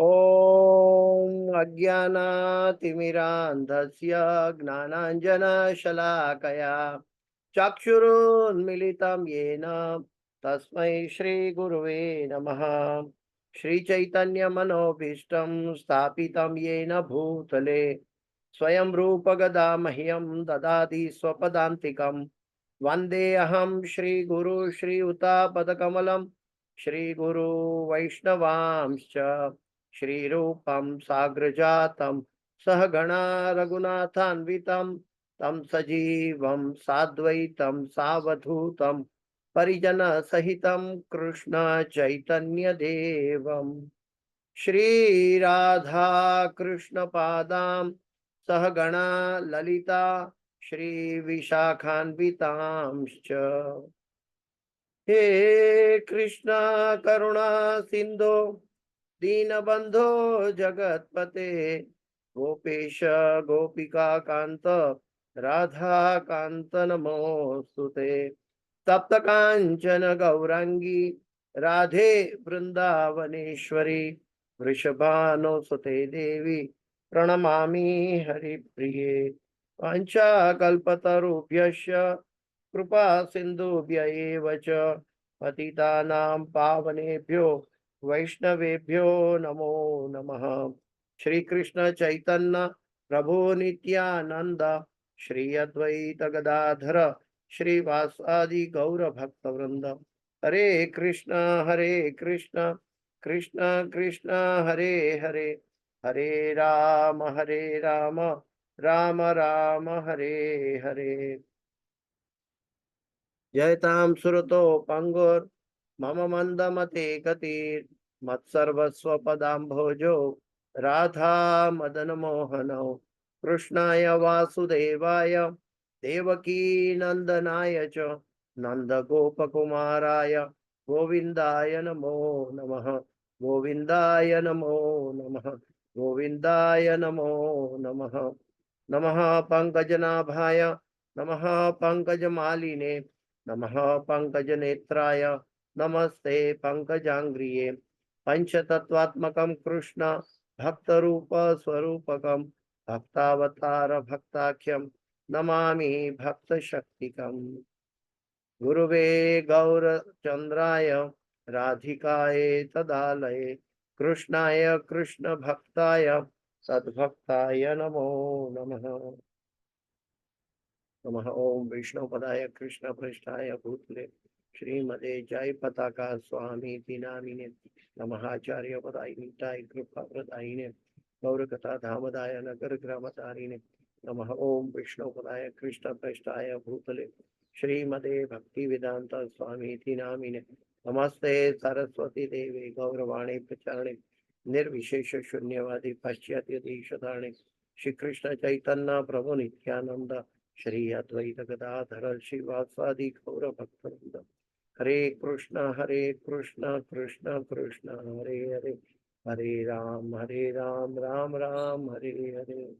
ॐ अज्ञानातिमिरान्धस्य ज्ञानाञ्जनशलाकया चक्षुरुन्मिलितं येन तस्मै श्रीगुरुवे नमः। श्रीचैतन्यमनोभीष्टं स्थापितं येन भूतले स्वयं रूपगदा मह्यं ददाति स्वपदान्तिकं। वन्देऽहं श्रीगुरु श्रीयुतापदकमलं श्रीगुरु वैष्णवांश्च श्रीरूपं साग्रजातं सहगणा रघुनाथान्वितं तं सजीवं साद्वैतं सावधूतं परिजनसहितं कृष्ण चैतन्यदेवं श्रीराधा कृष्णपादां सहगणा ललिता श्रीविशाखान्वितांश्च। हे कृष्णा करुणा सिंधो दीनबंधो जगतपते गोपेश गोपिका कांत राधा कांत नमोस्तुते। तप्त कांचन गौरांगी राधे वृंदावनेश्वरी वृषभानुसुते देवी प्रणमामि हरिप्रिये। वाञ्छाकल्पतरुभ्यश्च कृपा सिन्धुभ्य एव च पतितानां पावनेभ्यो वैष्णवेभ्यो नमो नमः। श्री कृष्ण चैतन्य प्रभु नित्यानंद श्री अद्वैत गदाधर श्रीवासादि गौर भक्त वृंद। हरे कृष्ण कृष्ण कृष्ण हरे हरे, हरे राम राम राम हरे हरे। जयतां सुरतो पंगुर मम मंदमते गतिर मत्सर्वस्व पदाम्भोजो राधा मदन मोहनौ कृष्णाय वासुदेवाय देवकी नंदनाय च नंद गोपकुमाराय गोविंदाय नमो नमः। गोविंदाय नमो नमः। गोविंदाय नमो नमः। नमः पंकजनाभाय नमः पंकजमालिने नमः पंकजनेत्राय नमस्ते पंकजांग्रिये। पंचतत्वात्मकं कृष्ण भक्तरूप स्वरूपकं भक्तावतार भक्ताख्यं नमामि भक्तशक्तिकम्। गुरुवे गौरचंद्राय राधिकाये तदालये कृष्णाय कृष्ण भक्ताय सद्भक्ताय नमो नमः। नमः। ओम विष्णुपदाय कृष्ण पृष्ठाय भूतले श्रीमदे जय पताका स्वामी नामिने नमः। आचार्य पदाय कृपा प्रदायिने गौरकथा धामदाय नगर ग्रामचारिणे नमः। ओम विष्णुपदाय कृष्ण पृष्ठाय भूतले श्रीमदे भक्ति वेदांत स्वामी नामिने नमस्ते सरस्वती देवी गौरवाणी प्रचारिणे निर्विशेष शून्यवादी पाश्चात्य देशधारिणे श्री कृष्ण चैतन्य प्रभु नित्यानंद श्री अद्वैत गदाधर श्रीवासादि गौर भक्तवृंद। हरे कृष्ण कृष्ण कृष्ण हरे हरे, हरे राम राम राम हरे हरे।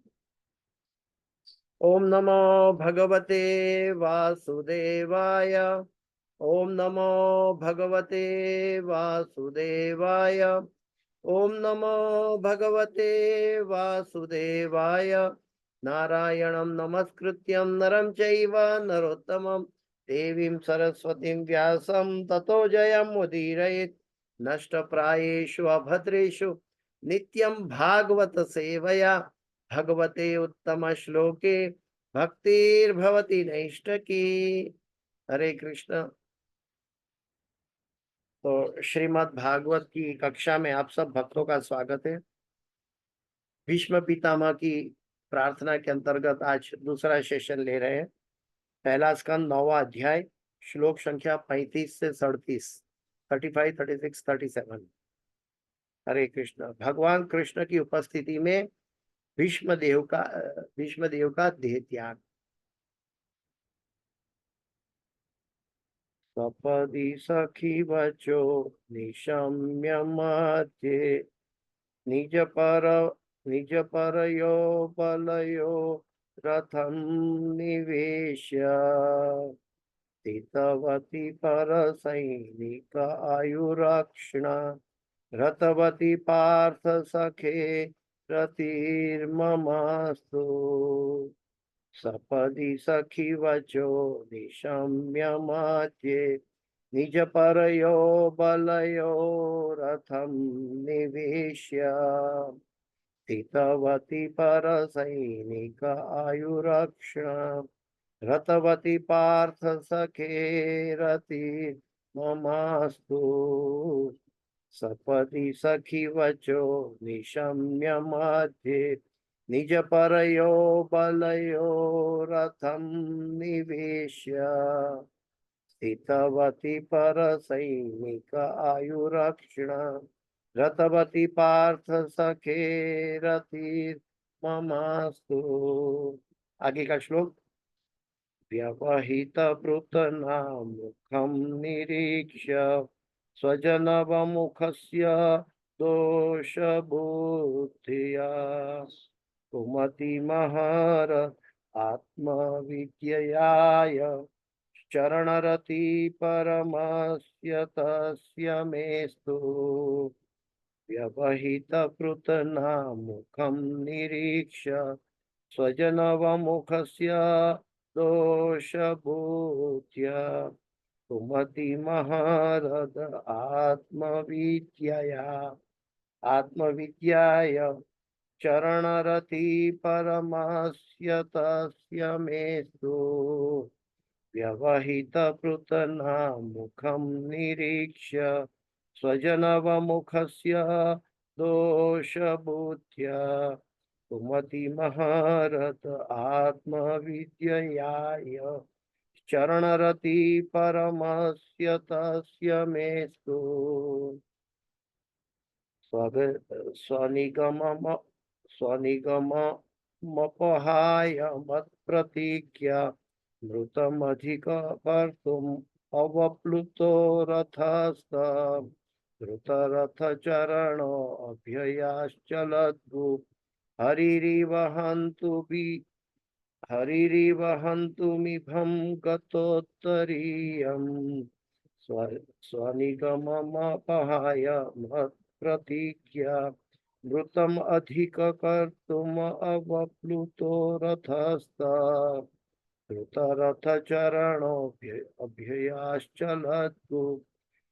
ओम नमो भगवते वासुदेवाय। ओम नमो भगवते वासुदेवाय। ओम नमो भगवते वासुदेवाय। नारायणं नमस्कृत्यं नरं चैव नरोत्तमं देवीं सरस्वतीं व्यासं ततो जयमुदीरयेत्। नष्टप्रायेषु अभद्रेषु नित्यं भागवत सेवया भगवते उत्तम श्लोके भक्तिर्भवति नैष्टकी। हरे कृष्ण। तो श्रीमद् भागवत की कक्षा में आप सब भक्तों का स्वागत है। भीष्म पितामह की प्रार्थना के अंतर्गत आज दूसरा सेशन ले रहे हैं। पहला स्कंद 9वां अध्याय श्लोक संख्या 35 से 37, 35, 36, 37। हरे कृष्ण। भगवान कृष्ण की उपस्थिति में भीष्म देव का देह त्याग। सपदि सखी वचो निशम्य मध्ये निज पर निज परयो बलयो रथं निवेश्य स्थितवती पर सैनिक आयुरक्षणा रतवती पार्थ सखे रतिर्ममास्तु सपदि सखी वचो निशम्य मध्ये निज परयो बलयो रथं निवेश्य स्थितवती परसैनिक आयुरक्षण रतवती पार्थ सखे रति ममास्तु सपदि सखी वचो निशम्य मध्ये निज परयो बलयो रथं निवेश्य स्थितवती परसैनिक आयुरक्षण रतवती पार्थ सखे रतिर्ममास्तु। आगे का श्लोक। व्यवहित मुखम निरीक्ष्य स्वजनवमुखस्य दोषबुद्धिया कुमति महर आत्मविद्ययाय चरणरति परमस्य तस्य मेस्तु व्यवहित मुखम निरीक्ष्य स्वजनवमुखस्य दोषबुद्ध्या कुमति महरद आत्मविद्याय चरणरति परमस्य तस्य मेस्तु व्यवहित मुखम निरीक्ष्य स्वजनवमुखस्य दोषबुद्ध्या कुमति महरत आत्मविद्ययाय चरणरति परमस्य तस्य मेस्तु स्वनिगममपहाय मत्प्रतीक्ष्य मृतमधिककर्तुम् अवप्लुतो रथस्थ धृतरथचरणो अभ्ययाश्चलद्भु हरिरिवहन्तुमिभं गतोत्तरीयम् स्वनिगममपहाय मत्प्रतीक्ष्य मृतम् अधिककर्तुम् अवप्लुतो रथस्थ धृतरथचरणोऽभ्ययाश्चलद्भु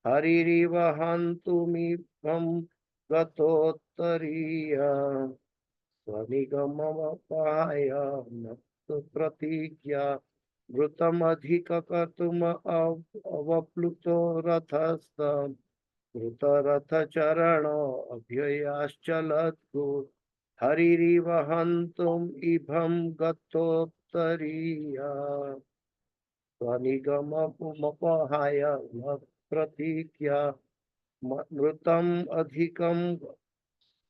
हरिरिवहन्तुमिभं गतोत्तरीयम् स्वनिगममपाय मत्प्रतीक्ष्य मृतमधिककर्तुम् अवप्लुतो रथस्थ धृतरथचरणो अभ्ययाश्चलद्भु हरिरिवहन्तुम् इभं गतोत्तरीया स्वनिगममपहाय मत्प्रतीक्ष्य मृतम् अधिकं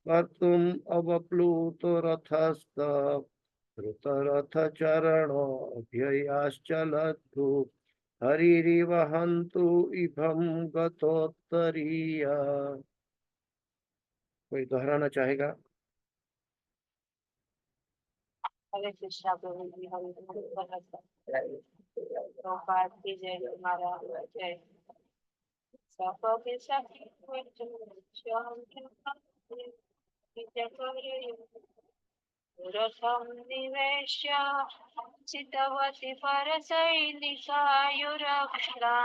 कर्तुम् अवप्लुतो रथस्थ धृतरथचरणो अभ्ययाश्चलद्भु हरिरिवहन्तु इभं गतोत्तरीया। कोई दोहराना चाहेगा? हरे कृष्णा प्रभु जी। हरे प्रभुपाद की जय। महाराज जय। सपदि सखी रथं निवेश्य चितवती परसैनिकायुरक्षणा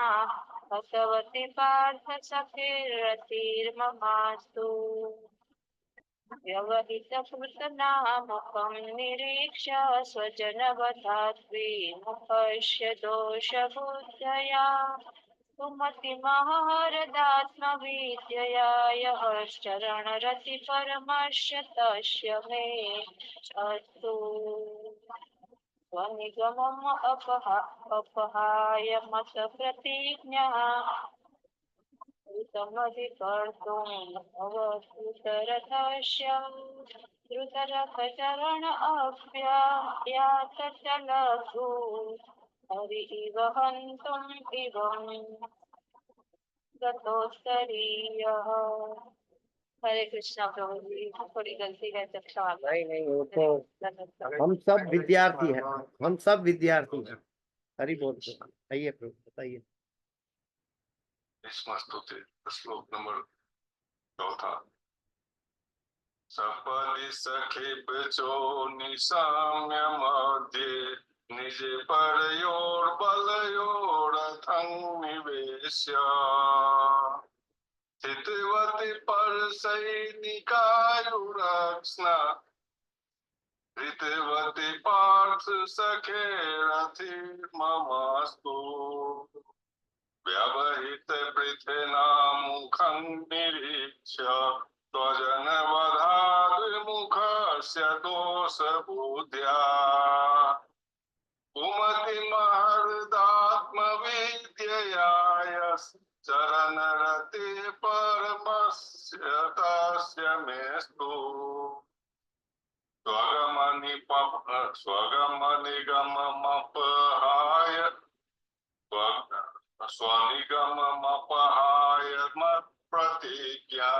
हतवती पार्थ सखीरतिर्ममास्तु व्यवहितकृतनामकं निरीक्ष्य स्वजनवधाद्विमुखस्य दोषबुद्धया कुमति महरदात्मविद्यया यः शरणरति परमस्य तस्य मे अस्तु स्वनिगमम् अपहाय मतप्रतिज्ञा ऋतमधिकर्तुम् अवधूतरथस्य धृतरथचरण अभ्ययातचलद्भु हरिवहन्तुम् इवं गतोत्तरीयः। हरे कृष्णा प्रभु जी। थोड़ी गलती है तो क्षमा नहीं वो तो हम सब विद्यार्थी हैं, हम सब विद्यार्थी हैं। हरि बोल। आइए प्रभु बताइए। श्लोक नंबर चौथा, सपदि सखी बिचो निशाम्य मध्ये निज परयोर बलयोरथं निवेश्य स्थितवति पर सैनिकायुरक्ष्णा धृतवति पार्थ सखे रथि ममास्तु व्यवहित पृथ्वीनामुखं निरीक्ष्य स्वजन वधाद्विमुखस्य दोषबुद्ध्या कुमति महदात्मविद्यया चरणरते परमस्य तस्य मेस्तु स्वगमनिगममपहाय स्वनिगममपहाय मत्प्रतिज्ञा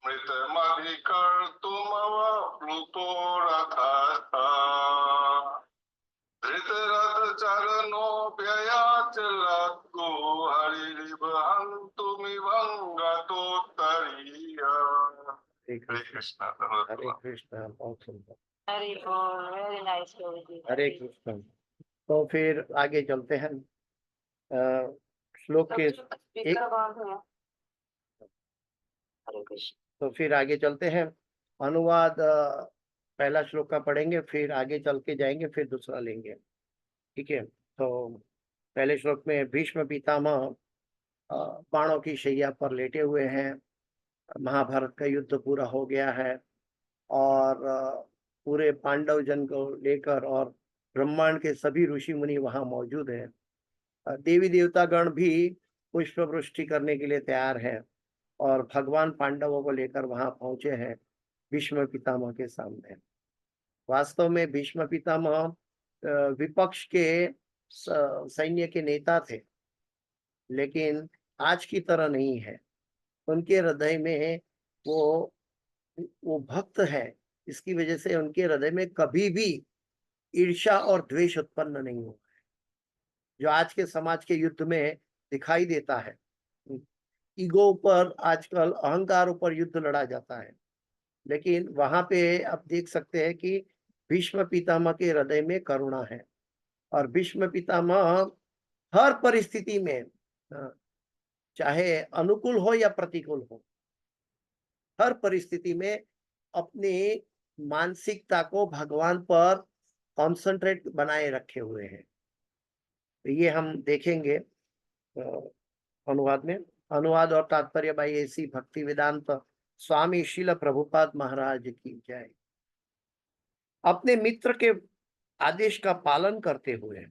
मृतमधिकर्तुमवप्लुतो रथस्थः धृतरथ चरणोऽप्ययाचलद्गो हरिरिव हन्तुमिवङ्गतोत्तरीय। हरे हरे कृष्ण। कृष्ण। हरे कृष्ण। बहुत सुंदर। हरि बोल, वेरी नाइस प्रभु जी। हरे कृष्ण। तो फिर आगे चलते हैं। श्लोक के एक, स्पीकर बंद है। हरे कृष्ण। तो फिर आगे चलते हैं। अनुवाद पहला श्लोक का पढ़ेंगे, फिर आगे चल के जाएंगे, फिर दूसरा लेंगे। ठीक है। तो पहले श्लोक में भीष्म पितामह बाणों की शैया पर लेटे हुए हैं। महाभारत का युद्ध पूरा हो गया है और पूरे पांडव जन को लेकर और ब्रह्मांड के सभी ऋषि मुनि वहां मौजूद हैं। देवी देवता गण भी पुष्प वृष्टि करने के लिए तैयार है और भगवान पांडवों को लेकर वहां पहुंचे हैं भीष्म पितामह के सामने। वास्तव में भीष्म पितामह विपक्ष के सैन्य के नेता थे, लेकिन आज की तरह नहीं है। उनके हृदय में वो भक्त है, इसकी वजह से उनके हृदय में कभी भी ईर्ष्या और द्वेष उत्पन्न नहीं हुआ, जो आज के समाज के युद्ध में दिखाई देता है। ईगो पर, आजकल अहंकार पर युद्ध लड़ा जाता है, लेकिन वहां पे आप देख सकते हैं कि भीष्म पितामह के हृदय में करुणा है और भीष्म पितामह हर परिस्थिति में, चाहे अनुकूल हो या प्रतिकूल हो, हर परिस्थिति में अपनी मानसिकता को भगवान पर कॉन्सेंट्रेट बनाए रखे हुए हैं। तो ये हम देखेंगे अनुवाद में। अनुवाद और तात्पर्य भाई ऐसी भक्ति वेदांत स्वामी श्रील प्रभुपाद महाराज की जय। अपने मित्र के आदेश का पालन करते हुए,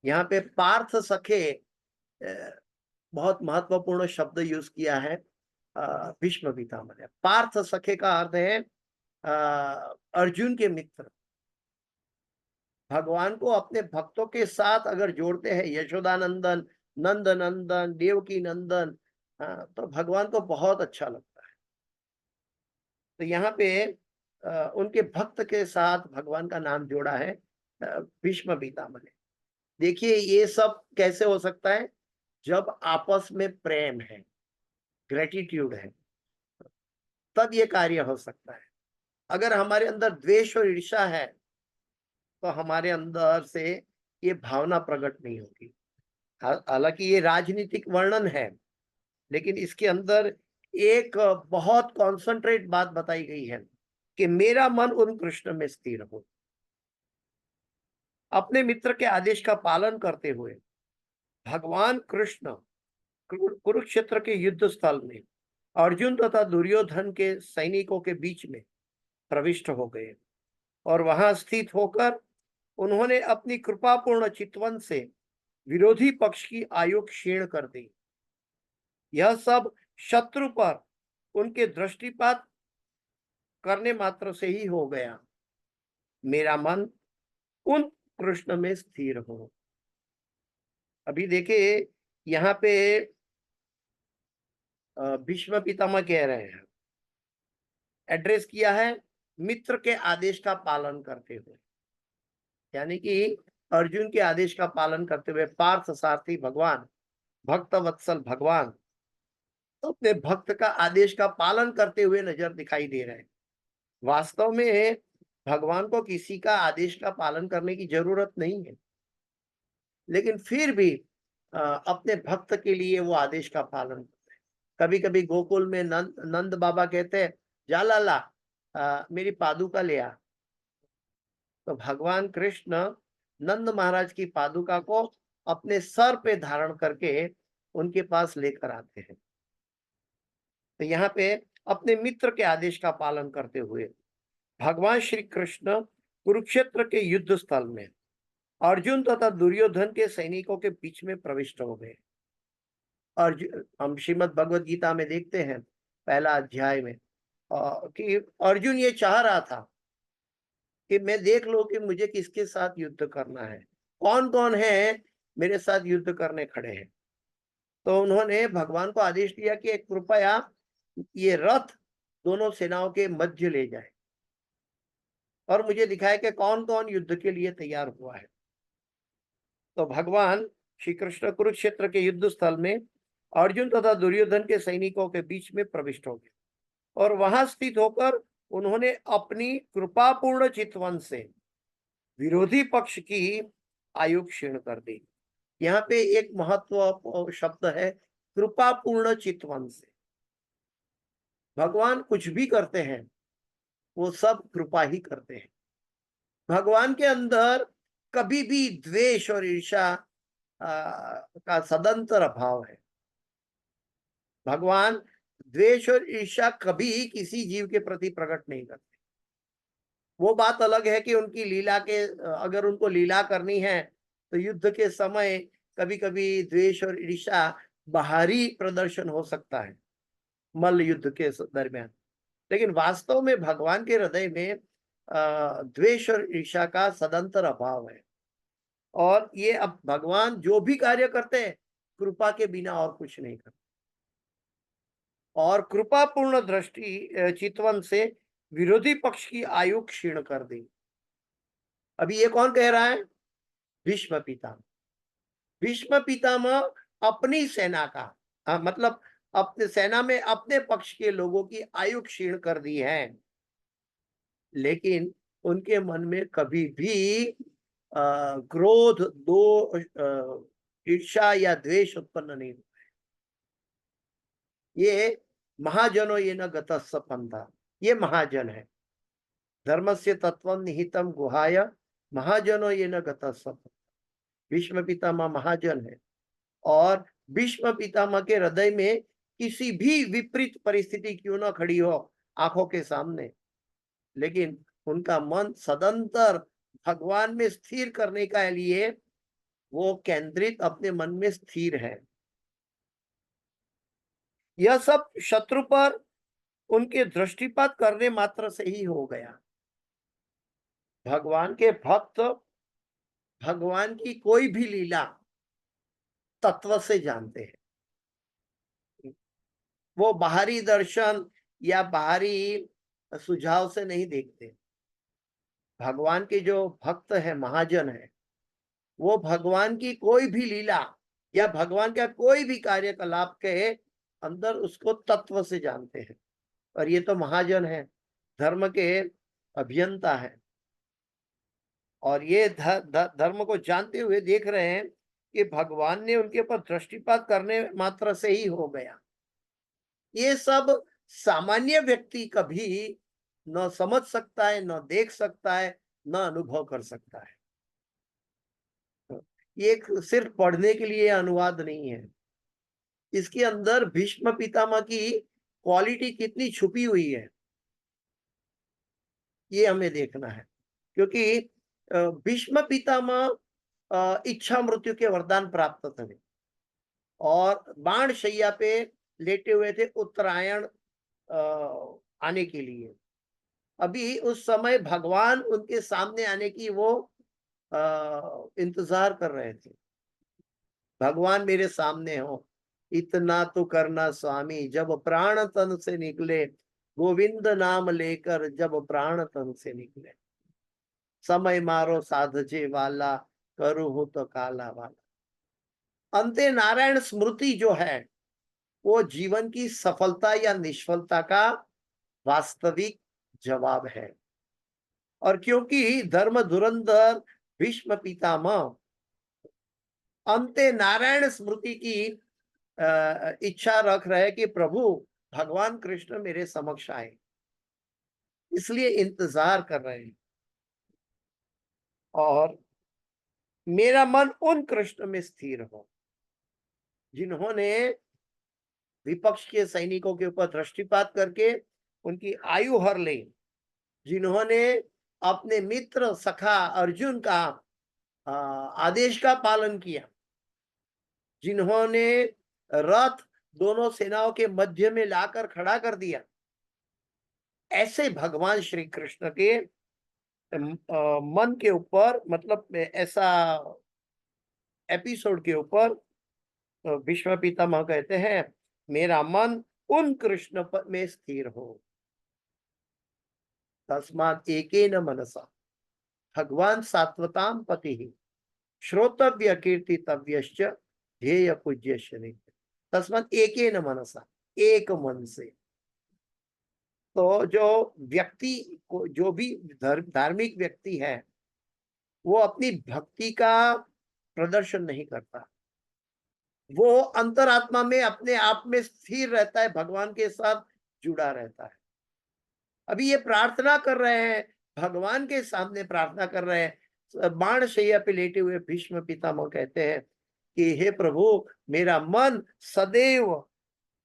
यहाँ पे पार्थ सखे बहुत महत्वपूर्ण शब्द यूज किया है भीष्म पितामह ने। पार्थ सखे का अर्थ है अर्जुन के मित्र। भगवान को अपने भक्तों के साथ अगर जोड़ते हैं, यशोदानंदन, नंद नंदन, देवकी नंदन, तो भगवान को बहुत अच्छा लगता है। तो यहाँ पे उनके भक्त के साथ भगवान का नाम जोड़ा है भीष्म पितामह ने। देखिए ये सब कैसे हो सकता है, जब आपस में प्रेम है, ग्रेटिट्यूड है, तब ये कार्य हो सकता है। अगर हमारे अंदर द्वेष और ईर्ष्या है तो हमारे अंदर से ये भावना प्रकट नहीं होगी। हालांकि ये राजनीतिक वर्णन है, लेकिन इसके अंदर एक बहुत कॉन्सेंट्रेट बात बताई गई है कि मेरा मन उन कृष्ण में स्थिर हो। अपने मित्र के आदेश का पालन करते हुए भगवान कृष्ण कुरुक्षेत्र के युद्ध स्थल में अर्जुन तथा दुर्योधन के सैनिकों के बीच में प्रविष्ट हो गए और वहां स्थित होकर उन्होंने अपनी कृपापूर्ण चितवन से विरोधी पक्ष की आयु क्षीण कर दी। यह सब शत्रु पर उनके दृष्टिपात करने मात्र से ही हो गया। मेरा मन उन कृष्ण में स्थिर हो। अभी देखिए यहाँ पे भीष्म पितामह कह रहे हैं, एड्रेस किया है मित्र के आदेश का पालन करते हुए, यानी कि अर्जुन के आदेश का पालन करते हुए पार्थ सारथी भगवान, भक्त वत्सल भगवान अपने भक्त का आदेश का पालन करते हुए नजर दिखाई दे रहे हैं। वास्तव में भगवान को किसी का आदेश का पालन करने की जरूरत नहीं है, लेकिन फिर भी अपने भक्त के लिए वो आदेश का पालन करते हैं। कभी कभी गोकुल में नंद बाबा कहते हैं, जा लाला मेरी पादुका ले आ। तो भगवान कृष्ण नंद महाराज की पादुका को अपने सर पे धारण करके उनके पास लेकर आते हैं। तो यहाँ पे अपने मित्र के आदेश का पालन करते हुए भगवान श्री कृष्ण कुरुक्षेत्र के युद्ध स्थल में अर्जुन तथा दुर्योधन के सैनिकों के बीच में प्रविष्ट हो गए। हम श्रीमद् भगवद गीता में देखते हैं पहला अध्याय में कि अर्जुन ये चाह रहा था कि मैं देख लूं कि मुझे किसके साथ युद्ध करना है, कौन कौन है मेरे साथ युद्ध करने खड़े हैं। तो उन्होंने भगवान को आदेश दिया कि कृपया ये रथ दोनों सेनाओं के मध्य ले जाए और मुझे दिखाए कि कौन कौन युद्ध के लिए तैयार हुआ है। तो भगवान श्री कृष्ण कुरुक्षेत्र के युद्ध स्थल में अर्जुन तथा दुर्योधन के सैनिकों के बीच में प्रविष्ट हो गए और वहां स्थित होकर उन्होंने अपनी कृपापूर्ण चितवन से विरोधी पक्ष की आयु क्षीण कर दी। यहाँ पे एक महत्व शब्द है, कृपापूर्ण चितवन से। भगवान कुछ भी करते हैं वो सब कृपा ही करते हैं। भगवान के अंदर कभी भी द्वेष और ईर्ष्या का सदंतर अभाव है। भगवान द्वेष और ईर्ष्या कभी किसी जीव के प्रति प्रकट नहीं करते। वो बात अलग है कि उनकी लीला के अगर उनको लीला करनी है तो युद्ध के समय कभी कभी द्वेष और ईर्ष्या बाहरी प्रदर्शन हो सकता है मल्ल युद्ध के दरमियान, लेकिन वास्तव में भगवान के हृदय में द्वेष और ईर्ष्या का सदंतर अभाव है। और ये अब भगवान जो भी कार्य करते हैं कृपा के बिना और कुछ नहीं करते। और कृपा पूर्ण दृष्टि चितवन से विरोधी पक्ष की आयु क्षीण कर दी। अभी ये कौन कह रहा है? भीष्म पितामह। भीष्म पितामह अपनी सेना का मतलब अपने सेना में अपने पक्ष के लोगों की आयु क्षीण कर दी है, लेकिन उनके मन में कभी भी क्रोध, दो ईर्ष्या या द्वेष उत्पन्न नहीं हुआ है। ये महाजनो ये न गतस्स पंथा, ये महाजन है। धर्मस्य तत्वं निहितम गुहाय महाजनो ये न गतस्स पंथा। भीष्म पितामह महाजन है और भीष्म पितामह के हृदय में किसी भी विपरीत परिस्थिति क्यों न खड़ी हो आंखों के सामने, लेकिन उनका मन सदंतर भगवान में स्थिर करने के लिए वो केंद्रित अपने मन में स्थिर है। यह सब शत्रु पर उनके दृष्टिपात करने मात्र से ही हो गया। भगवान के भक्त भगवान की कोई भी लीला तत्व से जानते हैं। वो बाहरी दर्शन या बाहरी सुझाव से नहीं देखते। भगवान के जो भक्त है, महाजन है, वो भगवान की कोई भी लीला या भगवान का कोई भी कार्यकलाप के अंदर उसको तत्व से जानते हैं। और ये तो महाजन है, धर्म के अभियंता है और ये धर्म को जानते हुए देख रहे हैं कि भगवान ने उनके ऊपर दृष्टिपात करने मात्र से ही हो गया। ये सब सामान्य व्यक्ति कभी न समझ सकता है, न देख सकता है, न अनुभव कर सकता है। ये सिर्फ पढ़ने के लिए अनुवाद नहीं है, इसके अंदर भीष्म पितामह की क्वालिटी कितनी छुपी हुई है ये हमें देखना है। क्योंकि भीष्म पितामह इच्छा मृत्यु के वरदान प्राप्त थे और बाण शैया पे लेटे हुए थे उत्तरायण आने के लिए। अभी उस समय भगवान उनके सामने आने की वो इंतजार कर रहे थे। भगवान मेरे सामने हो, इतना तो करना स्वामी, जब प्राण तन से निकले, गोविंद नाम लेकर जब प्राण तन से निकले, समय मारो साधजे वाला, करू हूं तो काला वाला। अंते नारायण स्मृति जो है वो जीवन की सफलता या निष्फलता का वास्तविक जवाब है। और क्योंकि धर्म धुरंधर भीष्म पितामह अंते नारायण स्मृति की इच्छा रख रहे कि प्रभु भगवान कृष्ण मेरे समक्ष आए, इसलिए इंतजार कर रहे हैं। और मेरा मन उन कृष्ण में स्थिर हो जिन्होंने विपक्ष के सैनिकों के ऊपर दृष्टिपात करके उनकी आयु हर ली, जिन्होंने अपने मित्र सखा अर्जुन का आदेश का पालन किया, जिन्होंने रथ दोनों सेनाओं के मध्य में लाकर खड़ा कर दिया, ऐसे भगवान श्री कृष्ण के मन के ऊपर, मतलब ऐसा एपिसोड के ऊपर भीष्म पितामह कहते हैं मेरा मन उन कृष्ण में स्थिर हो। तस्मात् एकेन मनसा भगवान सात्वताम पति श्रोतव्य कीर्तितव्यश्च ध्येय पूज्यश्च नहीं। तस्मात् एकेन मनसा, एक मन से। तो जो व्यक्ति को, जो भी धार्मिक व्यक्ति है, वो अपनी भक्ति का प्रदर्शन नहीं करता, वो अंतरात्मा में अपने आप में स्थिर रहता है, भगवान के साथ जुड़ा रहता है। अभी ये प्रार्थना कर रहे हैं, भगवान के सामने प्रार्थना कर रहे हैं। बाण शैया पे लेटे हुए भीष्म पितामह कहते हैं कि हे प्रभु मेरा मन सदैव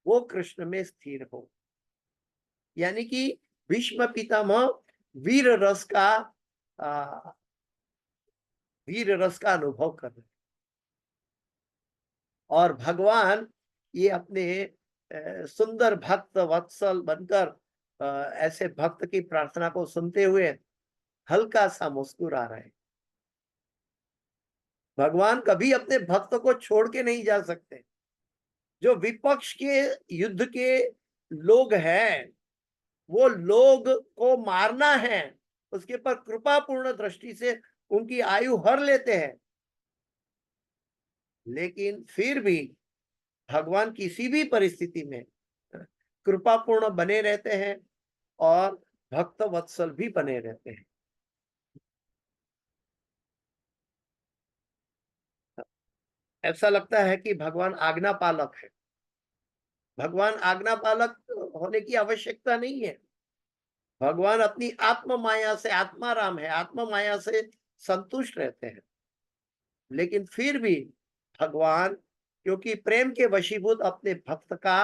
वो कृष्ण में स्थिर हो। यानी कि भीष्म पितामह वीर रस का अनुभव कर रहे हैं। और भगवान ये अपने सुंदर भक्त वत्सल बनकर ऐसे भक्त की प्रार्थना को सुनते हुए हल्का सा मुस्कुरा रहे हैं। भगवान कभी अपने भक्त को छोड़ के नहीं जा सकते। जो विपक्ष के युद्ध के लोग हैं, वो लोग को मारना है, उसके पर कृपा पूर्ण दृष्टि से उनकी आयु हर लेते हैं, लेकिन फिर भी भगवान किसी भी परिस्थिति में कृपापूर्ण बने रहते हैं और भक्त वत्सल भी बने रहते हैं। ऐसा लगता है कि भगवान आज्ञा पालक है। भगवान आज्ञा पालक होने की आवश्यकता नहीं है। भगवान अपनी आत्म माया से, आत्माराम है, आत्म माया से संतुष्ट रहते हैं। लेकिन फिर भी भगवान क्योंकि प्रेम के वशीभूत अपने भक्त का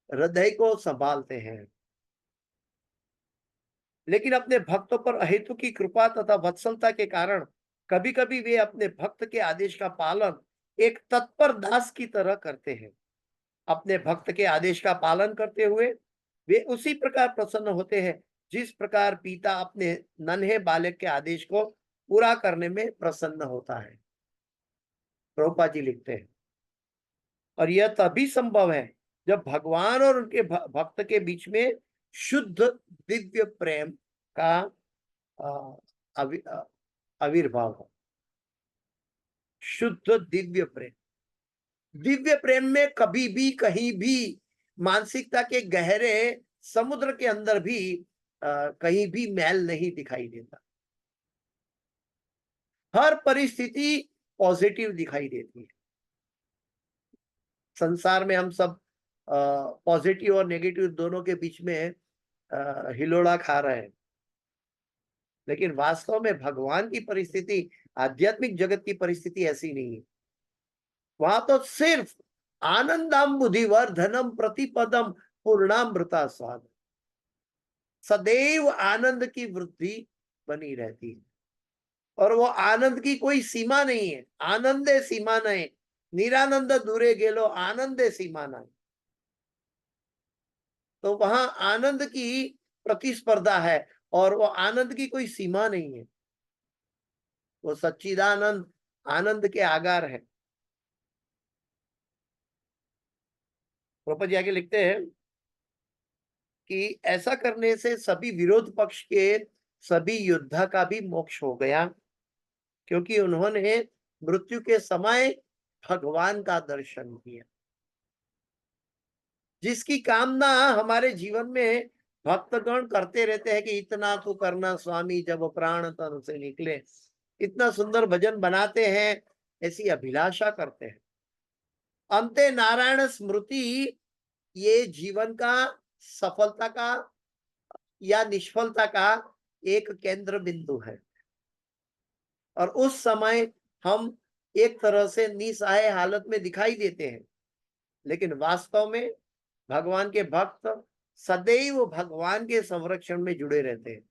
हृदय को संभालते हैं, लेकिन अपने भक्तों पर अहेतु की कृपा तथा वत्सलता के कारण कभी कभी वे अपने भक्त के आदेश का पालन एक तत्पर दास की तरह करते हैं। अपने भक्त के आदेश का पालन करते हुए वे उसी प्रकार प्रसन्न होते हैं जिस प्रकार पिता अपने नन्हे बालक के आदेश को पूरा करने में प्रसन्न होता है। प्रभुपाद जी लिखते हैं, और यह तभी संभव है जब भगवान और उनके भक्त के बीच में शुद्ध दिव्य प्रेम का आविर्भाव हो। शुद्ध दिव्य प्रेम, दिव्य प्रेम में कभी भी कहीं भी मानसिकता के गहरे समुद्र के अंदर भी कहीं भी मैल नहीं दिखाई देता। हर परिस्थिति पॉजिटिव दिखाई देती है। संसार में हम सब पॉजिटिव और नेगेटिव दोनों के बीच में हिलोड़ा खा रहे हैं, लेकिन वास्तव में भगवान की परिस्थिति, आध्यात्मिक जगत की परिस्थिति ऐसी नहीं है। वहां तो सिर्फ आनंदम बुद्धिवर्धनम प्रतिपदम पूर्णामृता स्वाद, सदैव आनंद की वृद्धि बनी रहती है। और वो आनंद की कोई सीमा नहीं है। आनंदे सीमा नहीं, निरानंद दूरे गेलो आनंदे सीमा नहीं। तो वहां आनंद की प्रतिस्पर्धा है और वो आनंद की कोई सीमा नहीं है। वो सच्चिदानंद आनंद के आगार है। प्रभुपाद जी आगे लिखते हैं कि ऐसा करने से सभी विरोध पक्ष के सभी योद्धा का भी मोक्ष हो गया, क्योंकि उन्होंने मृत्यु के समय भगवान का दर्शन किया। जिसकी कामना हमारे जीवन में भक्तगण करते रहते हैं कि इतना तो करना स्वामी जब प्राण तन से निकले, इतना सुंदर भजन बनाते हैं, ऐसी अभिलाषा करते हैं। अंते नारायण स्मृति ये जीवन का सफलता का या निष्फलता का एक केंद्र बिंदु है। और उस समय हम एक तरह से निसहाय हालत में दिखाई देते हैं, लेकिन वास्तव में भगवान के भक्त सदैव भगवान के संरक्षण में जुड़े रहते हैं।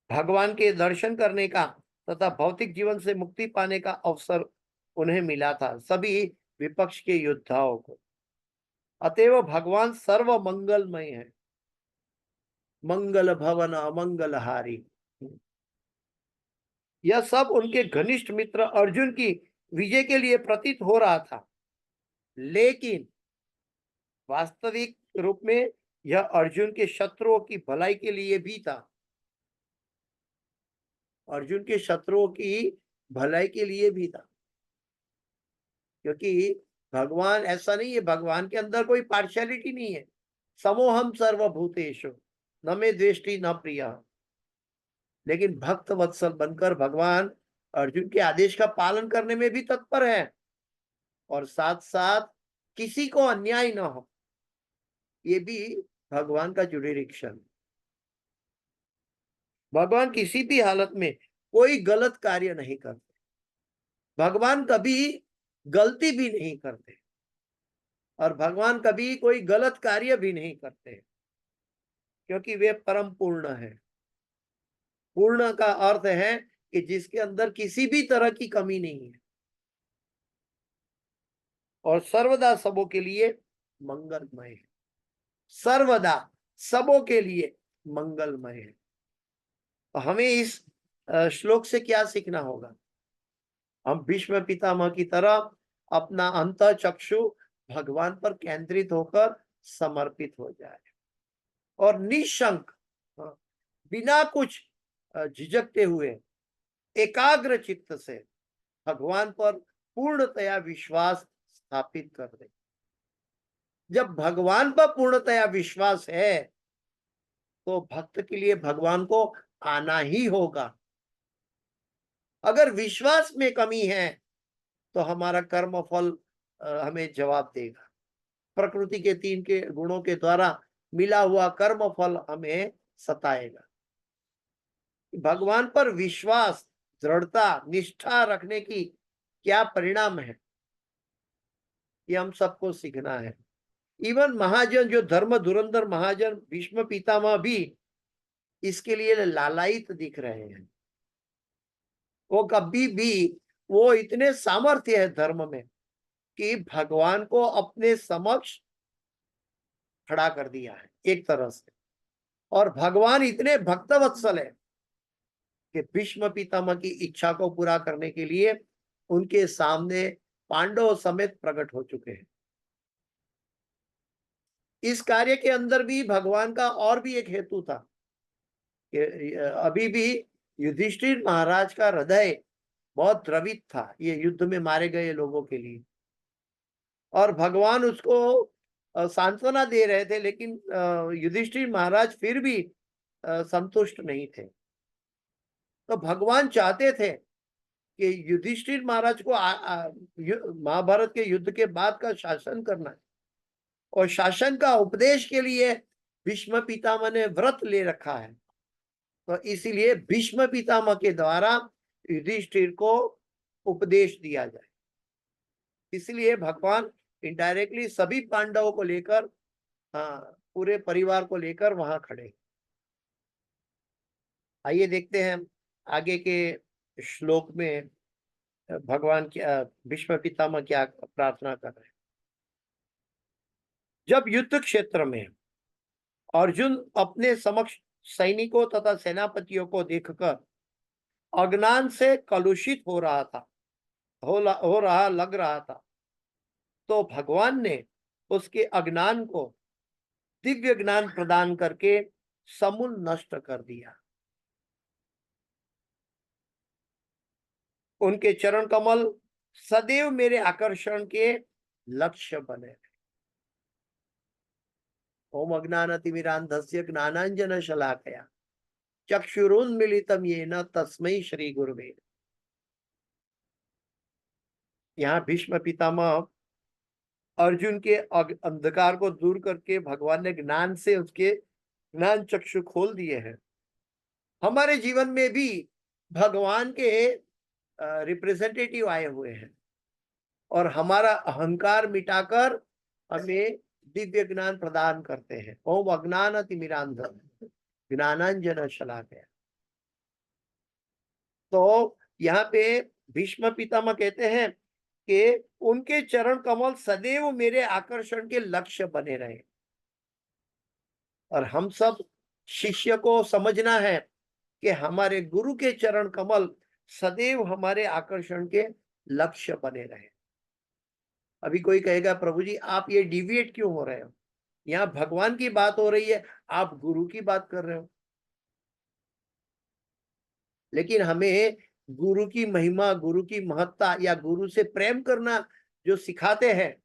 भगवान के दर्शन करने का तथा भौतिक जीवन से मुक्ति पाने का अवसर उन्हें मिला था, सभी विपक्ष के योद्धाओं को। अतएव भगवान सर्व मंगलमय है, मंगल भवन अमंगलहारी। यह सब उनके घनिष्ठ मित्र अर्जुन की विजय के लिए प्रतीत हो रहा था, लेकिन वास्तविक रूप में यह अर्जुन के शत्रुओं की भलाई के लिए भी था। अर्जुन के शत्रुओं की भलाई के लिए भी था, क्योंकि भगवान ऐसा नहीं है, भगवान के अंदर कोई पार्शियलिटी नहीं है। समोहम सर्वभूतेषु न मे द्वेष्टि न प्रिय। लेकिन भक्त वत्सल बनकर भगवान अर्जुन के आदेश का पालन करने में भी तत्पर है, और साथ साथ किसी को अन्याय न हो, ये भी भगवान का जुडिरिक्शन। भगवान किसी भी हालत में कोई गलत कार्य नहीं करते, भगवान कभी गलती भी नहीं करते, और भगवान कभी कोई गलत कार्य भी नहीं करते, क्योंकि वे परम पूर्ण है। पूर्ण का अर्थ है कि जिसके अंदर किसी भी तरह की कमी नहीं है, और सर्वदा सबों के लिए मंगलमय है। सर्वदा सबों के लिए मंगलमय है। तो हमें इस श्लोक से क्या सीखना होगा? हम भीष्म पितामह की तरह अपना अंतः चक्षु भगवान पर केंद्रित होकर समर्पित हो जाए, और निशंक बिना कुछ झिझकते हुए एकाग्र चित्त से भगवान पर पूर्णतया विश्वास स्थापित कर दे। जब भगवान पर पूर्णतया विश्वास है, तो भक्त के लिए भगवान को आना ही होगा। अगर विश्वास में कमी है, तो हमारा कर्म फल हमें जवाब देगा। प्रकृति के 3 के गुणों के द्वारा मिला हुआ कर्म फल हमें सताएगा। भगवान पर विश्वास, दृढ़ता, निष्ठा रखने की क्या परिणाम है, ये हम सबको सीखना है। इवन महाजन, जो धर्म धुरंधर महाजन भीष्म पितामह भी इसके लिए लालायित दिख रहे हैं। वो कभी भी, वो इतने सामर्थ्य है धर्म में कि भगवान को अपने समक्ष खड़ा कर दिया है एक तरह से। और भगवान इतने भक्तवत्सल है कि भीष्म पितामह की इच्छा को पूरा करने के लिए उनके सामने पांडवों समेत प्रकट हो चुके हैं। इस कार्य के अंदर भी भगवान का और भी एक हेतु था कि अभी भी युधिष्ठिर महाराज का हृदय बहुत द्रवित था ये युद्ध में मारे गए लोगों के लिए, और भगवान उसको सांत्वना दे रहे थे, लेकिन युधिष्ठिर महाराज फिर भी संतुष्ट नहीं थे। तो भगवान चाहते थे कि युधिष्ठिर महाराज को महाभारत के युद्ध के बाद का शासन करना है, और शासन का उपदेश के लिए भीष्म पितामह ने व्रत ले रखा है। तो इसीलिए भीष्म पितामह के द्वारा युधिष्ठिर को उपदेश दिया जाए। इसलिए भगवान इनडायरेक्टली सभी पांडवों को लेकर, पूरे परिवार को लेकर वहां खड़े। आइए देखते हैं आगे के श्लोक में भगवान क्या, भीष्म पितामह क्या प्रार्थना कर रहे हैं। जब युद्ध क्षेत्र में अर्जुन अपने समक्ष सैनिकों तथा सेनापतियों को देखकर अज्ञान से कलुषित हो रहा लग रहा था, तो भगवान ने उसके अज्ञान को दिव्य ज्ञान प्रदान करके समूल नष्ट कर दिया। उनके चरण कमल सदैव मेरे आकर्षण के लक्ष्य बने। ओम अज्ञानतिमिरान्धस्य ज्ञानांजन शलाकया चक्षुरुन्मीलितं येन तस्मै श्री गुरुवे। यहाँ भीष्म पितामह अर्जुन के अंधकार को दूर करके भगवान ने ज्ञान से उसके ज्ञान चक्षु खोल दिए हैं। हमारे जीवन में भी भगवान के रिप्रेजेंटेटिव आए हुए हैं और हमारा अहंकार मिटाकर हमें दिव्य ज्ञान प्रदान करते हैं। ओम अज्ञानतिमिरान्धस्य ज्ञानांजन शलाकया। तो यहाँ पे भीष्म पितामह कहते हैं कि उनके चरण कमल सदैव मेरे आकर्षण के लक्ष्य बने रहे। और हम सब शिष्य को समझना है कि हमारे गुरु के चरण कमल सदैव हमारे आकर्षण के लक्ष्य बने रहे। अभी कोई कहेगा प्रभु जी आप ये डिविएट क्यों हो रहे हो, यहाँ भगवान की बात हो रही है, आप गुरु की बात कर रहे हो। लेकिन हमें गुरु की महिमा, गुरु की महत्ता या गुरु से प्रेम करना जो सिखाते हैं,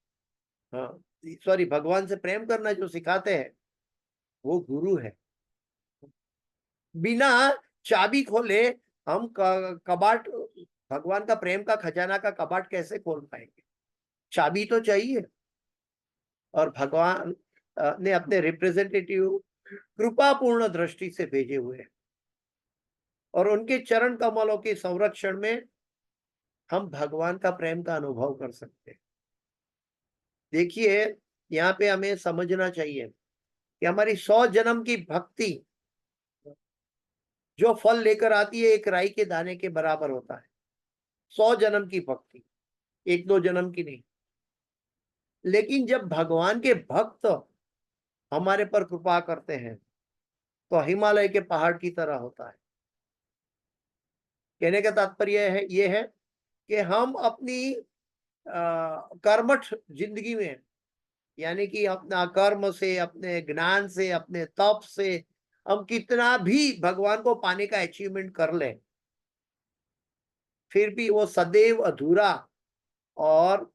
हाँ सॉरी, भगवान से प्रेम करना जो सिखाते हैं वो गुरु है। बिना चाबी खोले हम कबाट, भगवान का प्रेम का खजाना का कबाट कैसे खोल पाएंगे? चाबी तो चाहिए। और भगवान ने अपने रिप्रेजेंटेटिव कृपापूर्ण दृष्टि से भेजे हुए हैं और उनके चरण कमलों के संरक्षण में हम भगवान का प्रेम का अनुभव कर सकते हैं। देखिए यहाँ पे हमें समझना चाहिए कि हमारी 100 जन्म की भक्ति जो फल लेकर आती है एक राई के दाने के बराबर होता है। 100 जन्म की भक्ति, 1-2 जन्म की नहीं। लेकिन जब भगवान के भक्त हमारे पर कृपा करते हैं तो हिमालय के पहाड़ की तरह होता है। कहने का तात्पर्य है ये है कि हम अपनी कर्मठ जिंदगी में, यानी कि अपना कर्म से, अपने ज्ञान से, अपने तप से हम कितना भी भगवान को पाने का अचीवमेंट कर ले, फिर भी वो सदैव अधूरा और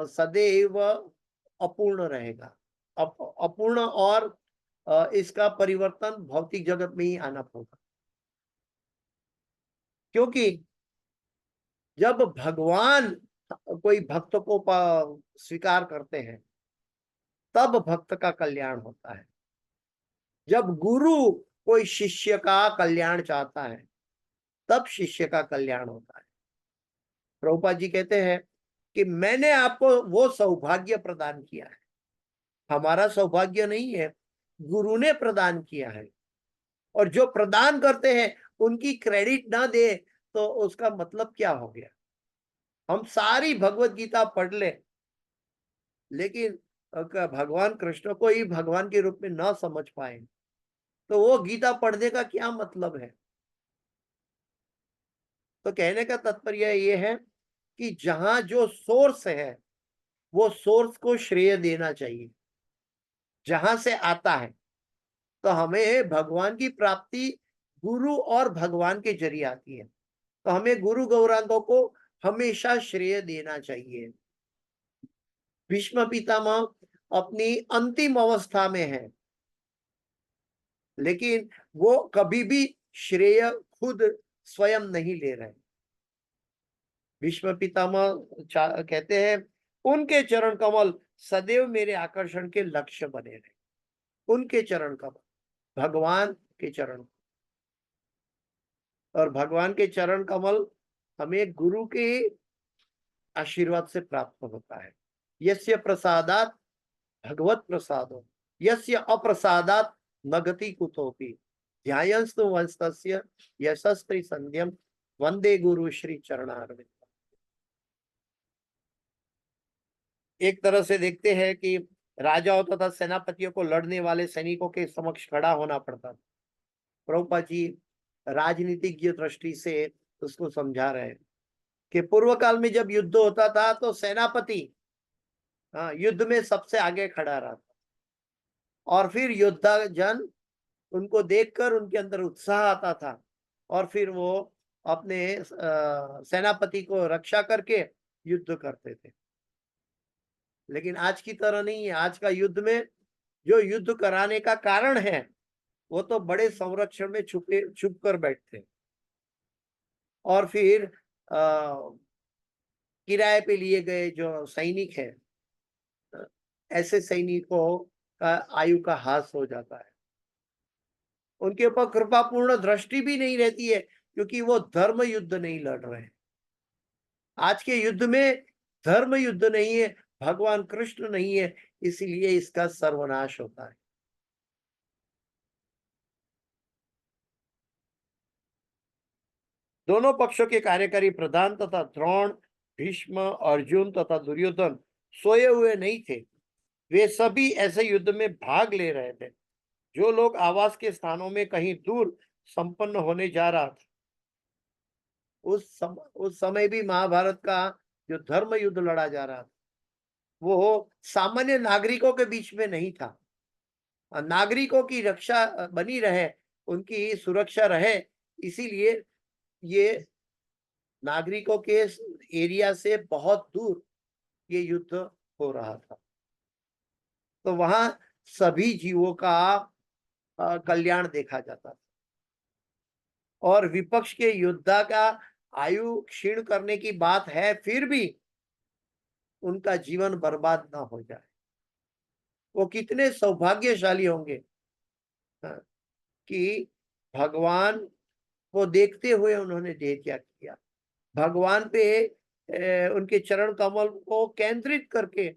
सदैव अपूर्ण रहेगा। अपूर्ण और इसका परिवर्तन भौतिक जगत में ही आना होगा। क्योंकि जब भगवान कोई भक्त को स्वीकार करते हैं तब भक्त का कल्याण होता है। जब गुरु कोई शिष्य का कल्याण चाहता है तब शिष्य का कल्याण होता है। प्रभुपाद जी कहते हैं कि मैंने आपको वो सौभाग्य प्रदान किया है। हमारा सौभाग्य नहीं है, गुरु ने प्रदान किया है। और जो प्रदान करते हैं उनकी क्रेडिट ना दे तो उसका मतलब क्या हो गया? हम सारी भगवत गीता पढ़ ले लेकिन भगवान कृष्ण को ही भगवान के रूप में ना समझ पाए तो वो गीता पढ़ने का क्या मतलब है? तो कहने का तात्पर्य ये है कि जहां जो सोर्स है वो सोर्स को श्रेय देना चाहिए। जहां से आता है तो हमें भगवान की प्राप्ति गुरु और भगवान के जरिए आती है, तो हमें गुरु गौरांगों को हमेशा श्रेय देना चाहिए। भीष्म पितामह अपनी अंतिम अवस्था में है लेकिन वो कभी भी श्रेय खुद स्वयं नहीं ले रहे। भीष्म पितामह कहते हैं उनके चरण कमल सदैव मेरे आकर्षण के लक्ष्य बने रहे। उनके चरण कमल, भगवान के चरण, और भगवान के चरण कमल हमें गुरु के आशीर्वाद से प्राप्त होता है। यस्य प्रसादात भगवत प्रसादो यस्य अप्रसादात न गति कुतोपि ध्यायंस्तु वंस्तस्य यशस्त्री संध्यम वंदे गुरु श्री चरणारविंद। एक तरह से देखते हैं कि राजाओं तथा सेनापतियों को लड़ने वाले सैनिकों के समक्ष खड़ा होना पड़ता था। प्रभुपाद जी राजनीतिज्ञ दृष्टि से उसको समझा रहे हैं कि पूर्व काल में जब युद्ध होता था तो सेनापति युद्ध में सबसे आगे खड़ा रहा था और फिर योद्धा जन उनको देखकर उनके अंदर उत्साह आता था और फिर वो अपने सेनापति को रक्षा करके युद्ध करते थे। लेकिन आज की तरह नहीं है। आज का युद्ध में जो युद्ध कराने का कारण है वो तो बड़े संरक्षण में छुप कर बैठते हैं, और फिर किराए पे लिए गए जो सैनिक हैं, ऐसे सैनिकों का आयु का ह्रास हो जाता है। उनके ऊपर कृपापूर्ण दृष्टि भी नहीं रहती है, क्योंकि वो धर्म युद्ध नहीं लड़ रहे हैं। आज के युद्ध में धर्म युद्ध नहीं है, भगवान कृष्ण नहीं है, इसलिए इसका सर्वनाश होता है। दोनों पक्षों के कार्यकारी प्रधान तथा द्रोण, भीष्म, अर्जुन तथा दुर्योधन सोए हुए नहीं थे। वे सभी ऐसे युद्ध में भाग ले रहे थे। जो लोग आवास के स्थानों में कहीं दूर संपन्न होने जा रहा था, उस समय भी महाभारत का जो धर्म युद्ध लड़ा जा रहा था वो सामान्य नागरिकों के बीच में नहीं था। नागरिकों की रक्षा बनी रहे, उनकी सुरक्षा रहे, इसीलिए ये नागरिकों के एरिया से बहुत दूर ये युद्ध हो रहा था। तो वहां सभी जीवों का कल्याण देखा जाता था, और विपक्ष के योद्धा का आयु क्षीण करने की बात है, फिर भी उनका जीवन बर्बाद ना हो जाए। वो कितने सौभाग्यशाली होंगे, हाँ, कि भगवान को देखते हुए उन्होंने देह त्याग किया। भगवान पे उनके चरण कमल को केंद्रित करके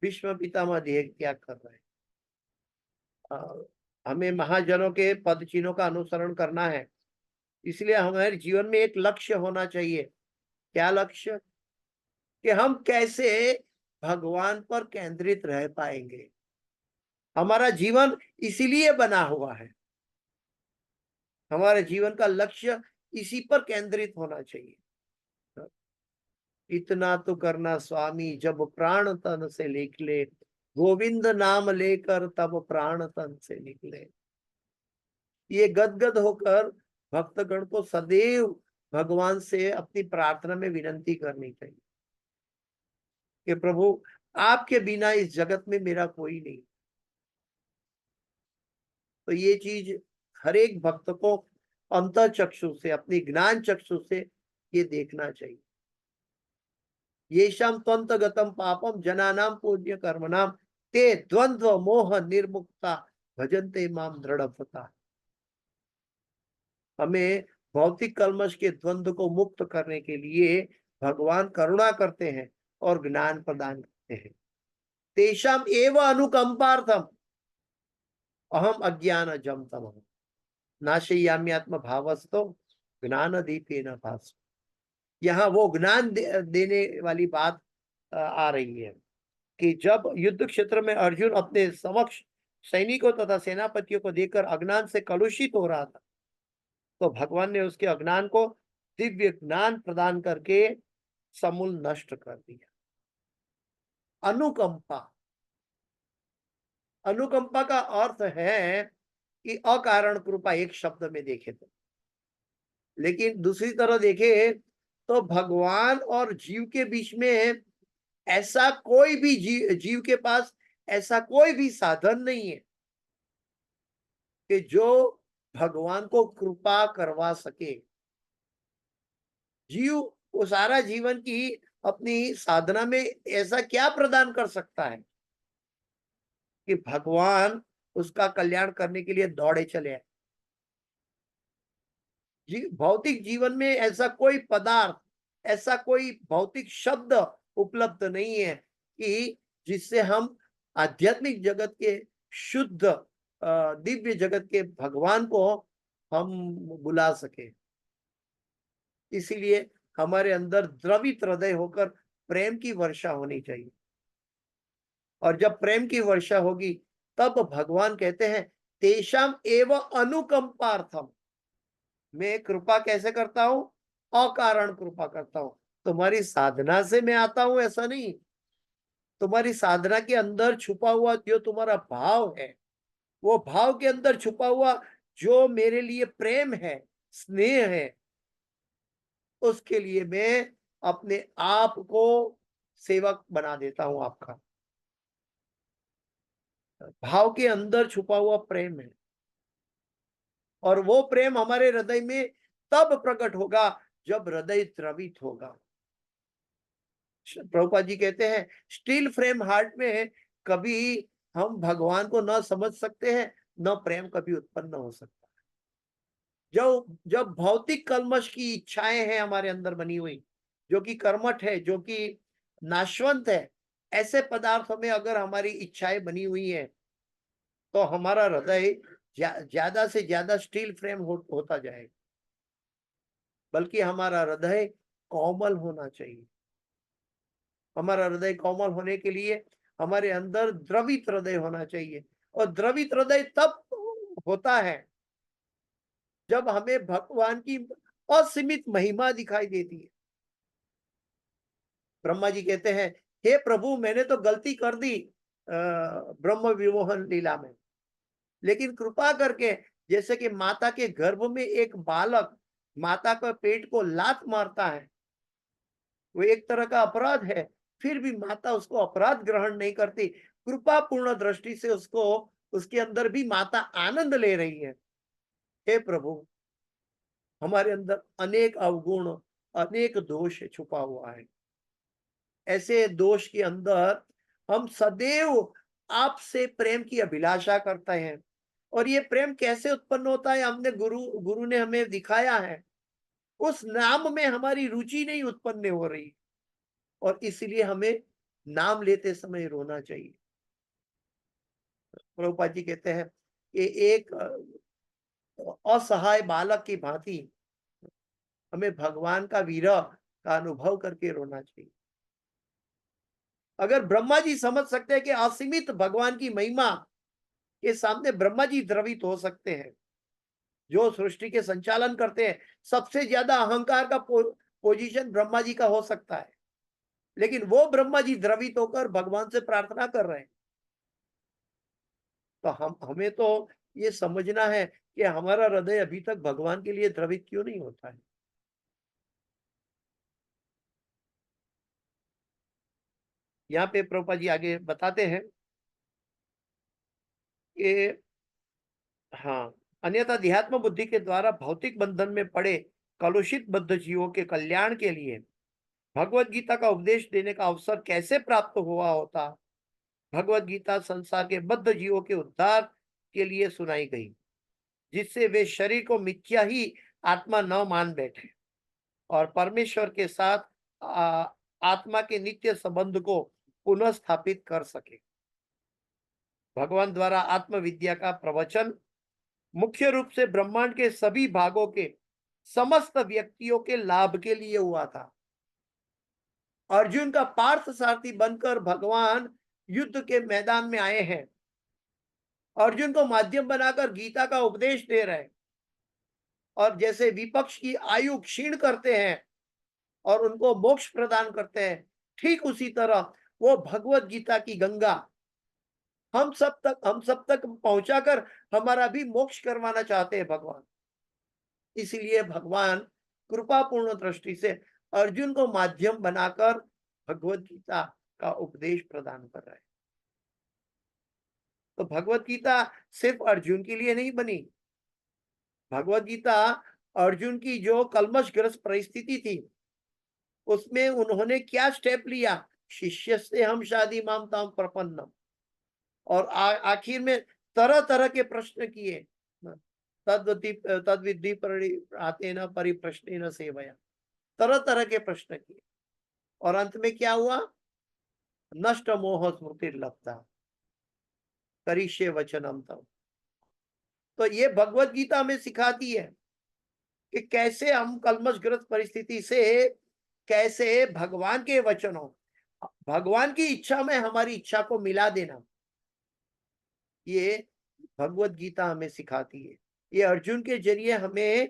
भीष्म पितामह देह त्याग कर रहे हैं। हमें महाजनों के पद चिन्हों का अनुसरण करना है, इसलिए हमारे जीवन में एक लक्ष्य होना चाहिए। क्या लक्ष्य? कि हम कैसे भगवान पर केंद्रित रह पाएंगे। हमारा जीवन इसीलिए बना हुआ है, हमारे जीवन का लक्ष्य इसी पर केंद्रित होना चाहिए। इतना तो करना स्वामी जब प्राण तन से निकले, गोविंद नाम लेकर तब प्राण तन से निकले। ये गदगद होकर भक्तगण को सदैव भगवान से अपनी प्रार्थना में विनती करनी चाहिए कि प्रभु आपके बिना इस जगत में मेरा कोई नहीं। तो ये चीज हर एक भक्त को अंतर चक्षु से, अपनी ज्ञान चक्षु से ये देखना चाहिए। येषाम त्वंतगतम पापम जनानाम पुण्य कर्मणाम ते द्वंद्व मोह निर्मुक्ता भजन्ते माम दृढ़ता। हमें भौतिक कल्मश के द्वंद्व को मुक्त करने के लिए भगवान करुणा करते हैं और ज्ञान प्रदान करते हैं। तेषाम एव अनुकंपार्थम अहम अज्ञान जम तम नाशयाम्यात्म भावस्तो ज्ञान दीपेन भास। यहाँ वो ज्ञान देने वाली बात आ रही है कि जब युद्ध क्षेत्र में अर्जुन अपने समक्ष सैनिकों तथा सेनापतियों को देखकर अज्ञान से कलुषित हो रहा था, तो भगवान ने उसके अज्ञान को दिव्य ज्ञान प्रदान करके समूल नष्ट कर दिया। अनुकंपा, अनुकंपा का अर्थ है कि अकारण कृपा एक शब्द में देखे तो, लेकिन दूसरी तरह देखे तो भगवान और जीव के बीच में ऐसा कोई भी जीव के पास ऐसा कोई भी साधन नहीं है कि जो भगवान को कृपा करवा सके। जीव वो सारा जीवन की अपनी साधना में ऐसा क्या प्रदान कर सकता है कि भगवान उसका कल्याण करने के लिए दौड़े चले आए। भौतिक जीवन में ऐसा कोई पदार्थ, ऐसा कोई भौतिक शब्द उपलब्ध नहीं है कि जिससे हम आध्यात्मिक जगत के शुद्ध दिव्य जगत के भगवान को हम बुला सके। इसीलिए हमारे अंदर द्रवित हृदय होकर प्रेम की वर्षा होनी चाहिए, और जब प्रेम की वर्षा होगी तब भगवान कहते हैं तेषाम एव अनुकंपार्थम। मैं कृपा कैसे करता हूं? अकारण कृपा करता हूं। तुम्हारी साधना से मैं आता हूं ऐसा नहीं, तुम्हारी साधना के अंदर छुपा हुआ जो तुम्हारा भाव है, वो भाव के अंदर छुपा हुआ जो मेरे लिए प्रेम है, स्नेह है, उसके लिए मैं अपने आप को सेवक बना देता हूं आपका। भाव के अंदर छुपा हुआ प्रेम है, और वो प्रेम हमारे हृदय में तब प्रकट होगा जब हृदय द्रवित होगा। प्रभुपाद जी कहते हैं स्टील फ्रेम हार्ट में कभी हम भगवान को न समझ सकते हैं, न प्रेम कभी उत्पन्न हो सकता। जब जब भौतिक कल्मश की इच्छाएं हैं हमारे अंदर बनी हुई, जो कि कर्मठ है, जो कि नाशवंत है, ऐसे पदार्थों में अगर हमारी इच्छाएं बनी हुई है तो हमारा हृदय ज्यादा से ज्यादा स्टील फ्रेम होता जाएगा। बल्कि हमारा हृदय कोमल होना चाहिए। हमारा हृदय कोमल होने के लिए हमारे अंदर द्रवित हृदय होना चाहिए, और द्रवित हृदय तब होता है जब हमें भगवान की असीमित महिमा दिखाई देती है। ब्रह्मा जी कहते हैं हे प्रभु, मैंने तो गलती कर दी ब्रह्म विमोहन लीला में, लेकिन कृपा करके, जैसे कि माता के गर्भ में एक बालक माता का पेट को लात मारता है, वो एक तरह का अपराध है, फिर भी माता उसको अपराध ग्रहण नहीं करती, कृपा पूर्ण दृष्टि से उसको, उसके अंदर भी माता आनंद ले रही है। हे प्रभु, हमारे अंदर अनेक अवगुण, अनेक दोष छुपा हुआ है। ऐसे दोष के अंदर हम सदैव आपसे प्रेम की अभिलाषा करते हैं, और ये प्रेम कैसे उत्पन्न होता है, हमने गुरु ने हमें दिखाया है। उस नाम में हमारी रुचि नहीं उत्पन्न हो रही, और इसलिए हमें नाम लेते समय रोना चाहिए। प्रभुपाद जी कहते हैं कि एक असहाय बालक की भांति हमें भगवान का विरह का अनुभव करके रोना चाहिए। अगर ब्रह्मा जी समझ सकते हैं कि असीमित भगवान की महिमा के सामने ब्रह्मा जी द्रवित हो सकते हैं, जो सृष्टि के संचालन करते हैं, सबसे ज्यादा अहंकार का पोजीशन ब्रह्मा जी का हो सकता है, लेकिन वो ब्रह्मा जी द्रवित होकर भगवान से प्रार्थना कर रहे हैं, तो हमें तो ये समझना है कि हमारा हृदय अभी तक भगवान के लिए द्रवित क्यों नहीं होता है। यहाँ पे प्रभुपाद जी आगे बताते हैं कि हाँ, अन्यथा अध्यात्म बुद्धि के द्वारा भौतिक बंधन में पड़े कलुषित बद्ध जीवों के कल्याण के लिए भगवत गीता का उपदेश देने का अवसर कैसे प्राप्त हुआ होता। भगवत गीता संसार के बद्ध जीवों के उद्धार के लिए सुनाई गई, जिससे वे शरीर को मिथ्या ही आत्मा न मान बैठे और परमेश्वर के साथ आत्मा के नित्य संबंध को पुनः स्थापित कर सके। भगवान द्वारा आत्मविद्या का प्रवचन मुख्य रूप से ब्रह्मांड के सभी भागों के समस्त व्यक्तियों के लाभ के लिए हुआ था। अर्जुन का पार्थ सारथी बनकर भगवान युद्ध के मैदान में आए हैं, अर्जुन को माध्यम बनाकर गीता का उपदेश दे रहे हैं, और जैसे विपक्ष की आयु क्षीण करते हैं और उनको मोक्ष प्रदान करते हैं, ठीक उसी तरह वो भगवत गीता की गंगा हम सब तक पहुंचाकर हमारा भी मोक्ष करवाना चाहते हैं भगवान। इसीलिए भगवान कृपापूर्ण दृष्टि से अर्जुन को माध्यम बनाकर भगवत गीता का उपदेश प्रदान कर रहे हैं। तो भगवत गीता सिर्फ अर्जुन के लिए नहीं बनी। भगवत गीता अर्जुन की जो कलमशग्रस्त परिस्थिति थी, उसमें उन्होंने क्या स्टेप लिया, शिष्य से हम शादी मामताम प्रपन्नम, और आखिर में तरह तरह के प्रश्न किए, तद्विधि आतेन परिप्रश्नेन सेवया, तरह तरह के प्रश्न किए, और अंत में क्या हुआ, नष्ट मोह स्मृतिर्लब्धा करिष्ये वचनम तव। तो ये भगवत गीता हमें सिखाती है कि कैसे हम कलमशग्रस्त परिस्थिति से कैसे भगवान के वचनों, भगवान की इच्छा में हमारी इच्छा को मिला देना, ये भगवत गीता हमें सिखाती है। ये अर्जुन के जरिए हमें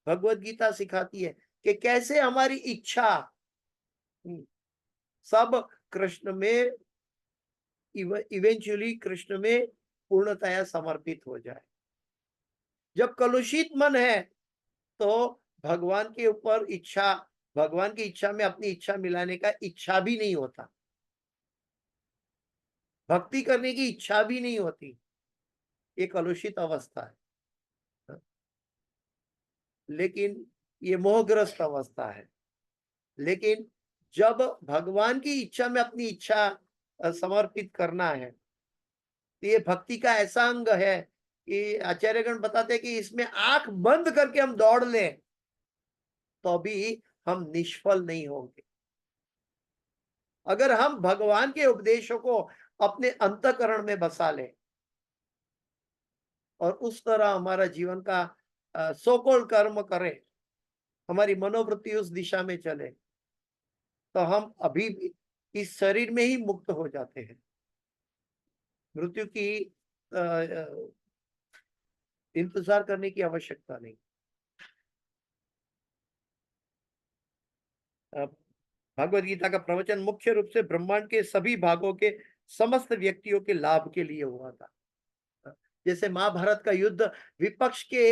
भगवत गीता सिखाती है कि कैसे हमारी इच्छा सब कृष्ण में, इवेंचुअली कृष्ण में पूर्णतया समर्पित हो जाए। जब कलुषित मन है तो भगवान के ऊपर इच्छा, भगवान की इच्छा में अपनी इच्छा मिलाने का इच्छा भी नहीं होता। भक्ति करने की इच्छा भी नहीं होती, ये कलुषित अवस्था है। लेकिन ये मोहग्रस्त अवस्था है। लेकिन जब भगवान की इच्छा में अपनी इच्छा समर्पित करना है, तो ये भक्ति का ऐसा अंग है कि आचार्यगण बताते हैं कि इसमें आंख बंद करके हम दौड़ लें तो भी हम निष्फल नहीं होंगे। अगर हम भगवान के उपदेशों को अपने अंतःकरण में बसा लें और उस तरह हमारा जीवन का सोकोल कर्म करें, हमारी मनोवृत्ति उस दिशा में चले, तो हम अभी भी इस शरीर में ही मुक्त हो जाते हैं। मृत्यु की इंतजार करने की आवश्यकता नहीं। भगवद गीता का प्रवचन मुख्य रूप से ब्रह्मांड के सभी भागों के समस्त व्यक्तियों के लाभ के लिए हुआ था। जैसे महाभारत का युद्ध विपक्ष के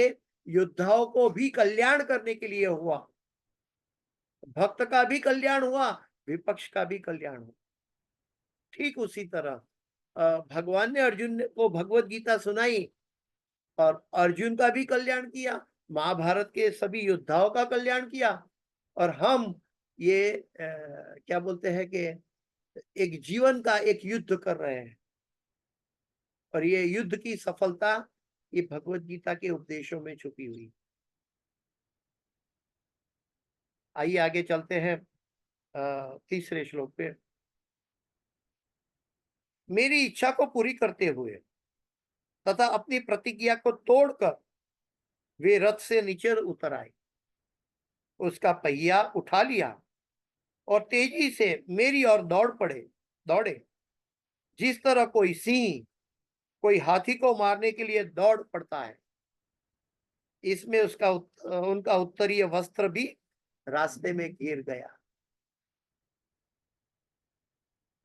योद्धाओं को भी कल्याण करने के लिए हुआ, भक्त का भी कल्याण हुआ, विपक्ष का भी कल्याण हुआ। ठीक उसी तरह भगवान ने अर्जुन को भगवद गीता सुनाई और अर्जुन का भी कल्याण किया, महाभारत के सभी योद्धाओं का कल्याण किया, और हम ये क्या बोलते हैं कि एक जीवन का एक युद्ध कर रहे हैं, और ये युद्ध की सफलता ये भगवद गीता के उपदेशों में छुपी हुई। आइए आगे चलते हैं तीसरे श्लोक पे। मेरी इच्छा को पूरी करते हुए तथा अपनी प्रतिज्ञा को तोड़कर वे रथ से नीचे उतर आए, उसका पहिया उठा लिया और तेजी से मेरी ओर दौड़े। जिस तरह कोई सिंह कोई हाथी को मारने के लिए दौड़ पड़ता है, इसमें उनका उत्तरीय वस्त्र भी रास्ते में गिर गया।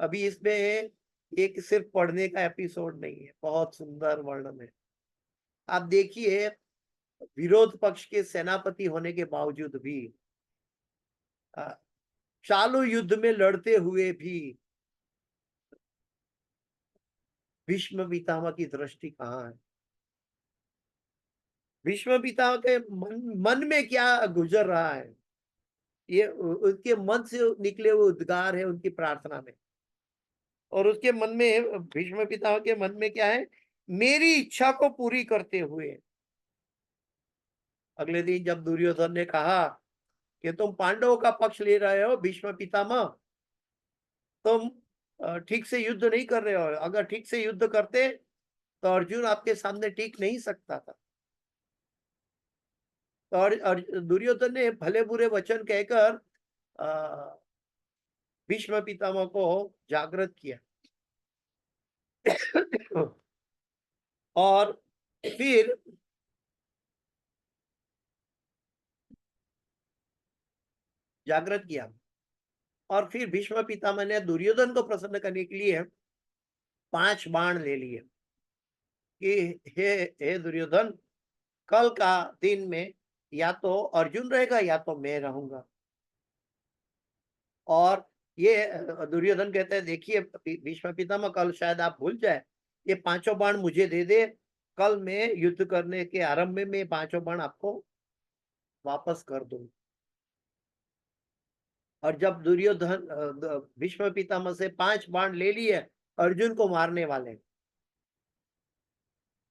अभी इसमें एक सिर्फ पढ़ने का एपिसोड नहीं है, बहुत सुंदर वर्णन है। आप देखिए, विरोध पक्ष के सेनापति होने के बावजूद भी, चालू युद्ध में लड़ते हुए भी भीष्म पितामह की दृष्टि कहाँ है? भीष्म पितामह के मन में क्या गुजर रहा है, ये उनके मन से निकले हुए उद्गार है उनकी प्रार्थना में। और उसके मन में, भीष्म पितामह के मन में क्या है? मेरी इच्छा को पूरी करते हुए। अगले दिन जब दुर्योधन ने कहा कि तुम पांडवों का पक्ष ले रहे हो भीष्म पितामह, तुम ठीक से युद्ध नहीं कर रहे हो, अगर ठीक से युद्ध करते तो अर्जुन आपके सामने टिक नहीं सकता था। तो और दुर्योधन ने भले बुरे वचन कहकर भीष्म पितामह को जागृत किया और फिर जागृत किया और फिर भीष्म पितामह ने दुर्योधन को प्रसन्न करने के लिए 5 बाण ले लिए कि हे दुर्योधन, कल का दिन में या तो अर्जुन रहेगा या तो मैं रहूंगा। और ये दुर्योधन कहते हैं, देखिए भीष्म पितामह, कल शायद आप भूल जाए, ये 5 बाण मुझे दे दे, कल मैं युद्ध करने के आरंभ में 5 बाण आपको वापस कर दूं। और जब दुर्योधन भीष्म पितामह से 5 बाण ले लिए अर्जुन को मारने वाले,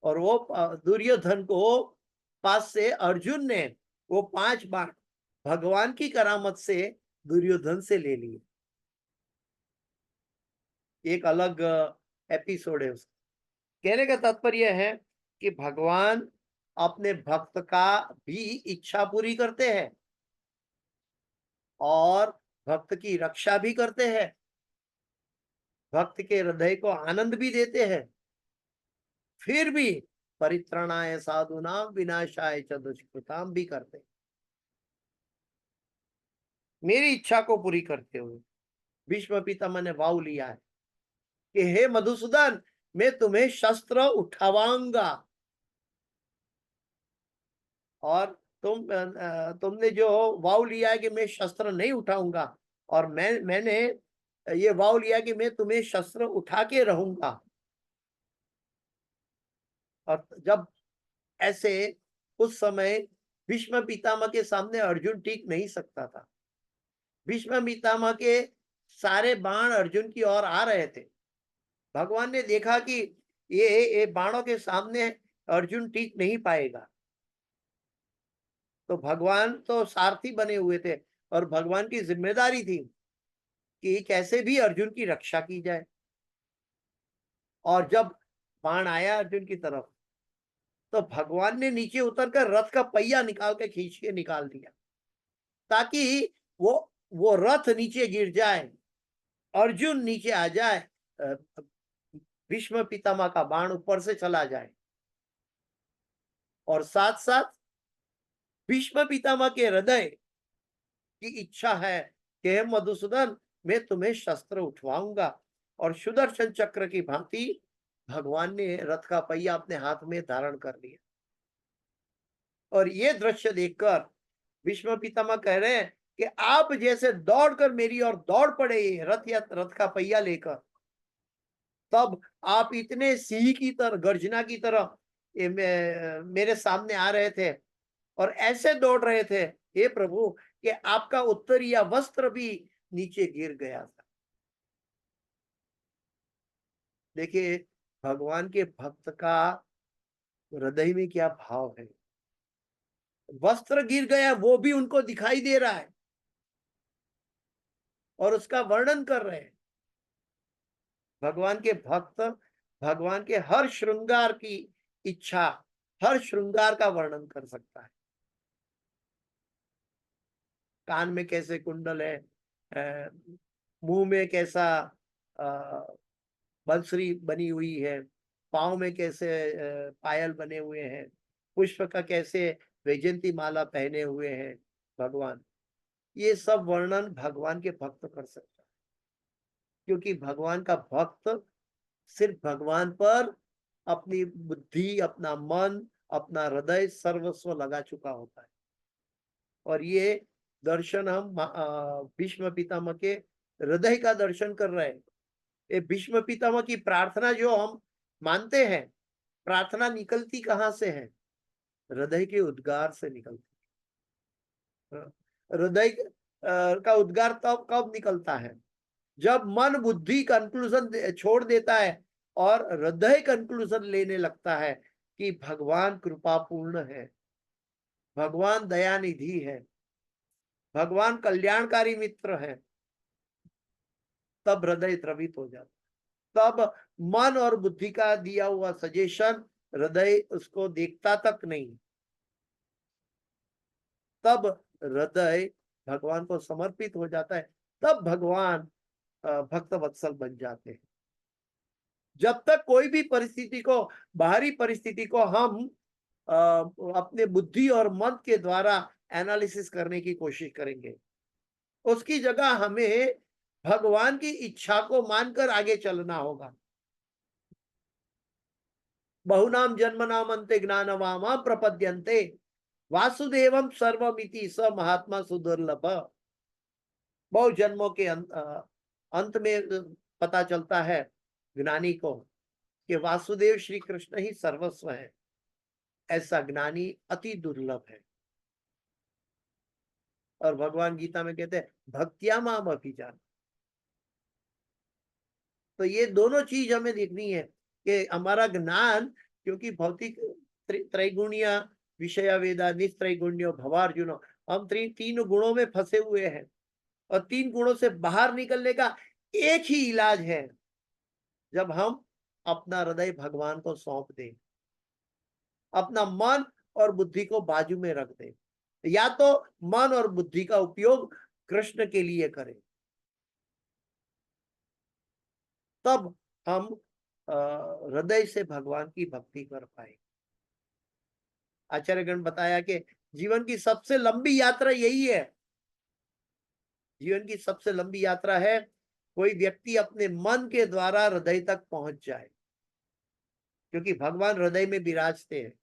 और वो दुर्योधन को पास से अर्जुन ने वो 5 बाण भगवान की करामत से दुर्योधन से ले लिए। एक अलग एपिसोड है उसका। कहने का तात्पर्य है कि भगवान अपने भक्त का भी इच्छा पूरी करते हैं और भक्त की रक्षा भी करते हैं, भक्त के हृदय को आनंद भी देते हैं, फिर भी परित्राणाय साधुनाम विनाशाय च दुष्कृताम भी करते। मेरी इच्छा को पूरी करते हुए भीष्म पितामह ने वाव लिया है कि हे मधुसूदन, मैं तुम्हें शस्त्र उठावाऊंगा, और तुमने जो वाव लिया है कि मैं शस्त्र नहीं उठाऊंगा, और मैंने ये वाव लिया कि मैं तुम्हें शस्त्र उठा के रहूंगा। और जब ऐसे उस समय भीष्म पितामह के सामने अर्जुन टिक नहीं सकता था। भीष्म पितामह के सारे बाण अर्जुन की ओर आ रहे थे। भगवान ने देखा कि ये बाणों के सामने अर्जुन टिक नहीं पाएगा। तो भगवान तो सारथी बने हुए थे और भगवान की जिम्मेदारी थी कि कैसे भी अर्जुन की रक्षा की जाए। और जब बाण आया अर्जुन की तरफ, तो भगवान ने नीचे उतरकर रथ का पहिया निकाल के खींच के निकाल दिया, ताकि वो रथ नीचे गिर जाए, अर्जुन नीचे आ जाए, भीष्म पितामह का बाण ऊपर से चला जाए। और साथ साथ भीष्म पितामह के हृदय की इच्छा है कि हे मधुसूदन, मैं तुम्हें शस्त्र उठवाऊंगा। और सुदर्शन चक्र की भांति भगवान ने रथ का पहिया अपने हाथ में धारण कर लिया। और ये दृश्य देखकर भीष्म पितामह कह रहे हैं कि आप जैसे दौड़कर मेरी ओर दौड़ पड़े ये रथ या रथ का पहिया लेकर, तब आप इतने सिंह की तरह, गर्जना की तरह मेरे सामने आ रहे थे और ऐसे दौड़ रहे थे हे प्रभु कि आपका उत्तरीय वस्त्र भी नीचे गिर गया था। देखिए भगवान के भक्त का हृदय में क्या भाव है। वस्त्र गिर गया वो भी उनको दिखाई दे रहा है और उसका वर्णन कर रहे हैं। भगवान के भक्त भगवान के हर श्रृंगार की इच्छा, हर श्रृंगार का वर्णन कर सकता है। कान में कैसे कुंडल है, मुंह में कैसा बंसरी बनी हुई है, पाँव में कैसे पायल बने हुए हैं, पुष्प का कैसे वैजयंती माला पहने हुए हैं भगवान। ये सब वर्णन भगवान के भक्त कर सकता है, क्योंकि भगवान का भक्त सिर्फ भगवान पर अपनी बुद्धि, अपना मन, अपना हृदय, सर्वस्व लगा चुका होता है। और ये दर्शन हम भीष्म पितामह के हृदय का दर्शन कर रहे हैं। ये भीष्म पितामह की प्रार्थना जो हम मानते हैं, प्रार्थना निकलती कहाँ से है? हृदय के उद्गार से निकलती है। हृदय का उद्गार तब कब निकलता है? जब मन बुद्धि कंक्लूजन छोड़ देता है और हृदय कंक्लूजन लेने लगता है कि भगवान कृपापूर्ण है, भगवान दयानिधि है, भगवान कल्याणकारी मित्र है, तब हृदय द्रवित हो जाता। तब मन और बुद्धि का दिया हुआ सजेशन हृदय उसको देखता तक नहीं, तब हृदय भगवान को समर्पित हो जाता है, तब भगवान भक्त वत्सल बन जाते हैं। जब तक कोई भी परिस्थिति को, बाहरी परिस्थिति को हम अपने बुद्धि और मन के द्वारा एनालिसिस करने की कोशिश करेंगे, उसकी जगह हमें भगवान की इच्छा को मानकर आगे चलना होगा। बहुनाम जन्मनाम अन्ते ज्ञानवामा प्रपद्यन्ते वासुदेवम सर्वमिति स महात्मा सुदुर्लभ। बहु जन्मों के अंत में पता चलता है ज्ञानी को कि वासुदेव श्री कृष्ण ही सर्वस्व है। ऐसा ज्ञानी अति दुर्लभ है। और भगवान गीता में कहते हैं भक्त्या माम अभिजान। तो ये दोनों चीज हमें देखनी है कि हमारा ज्ञान, क्योंकि भौतिक त्रैगुणीय विषय वेदा निस्त्रैगुण्यो भवार्जुनो, हम तीन गुणों में फंसे हुए हैं और तीन गुणों से बाहर निकलने का एक ही इलाज है, जब हम अपना हृदय भगवान को सौंप दें, अपना मन और बुद्धि को बाजू में रख दें, या तो मन और बुद्धि का उपयोग कृष्ण के लिए करें, तब हम हृदय से भगवान की भक्ति कर पाए। आचार्यगण बताया कि जीवन की सबसे लंबी यात्रा यही है। जीवन की सबसे लंबी यात्रा है कोई व्यक्ति अपने मन के द्वारा हृदय तक पहुंच जाए, क्योंकि भगवान हृदय में विराजते हैं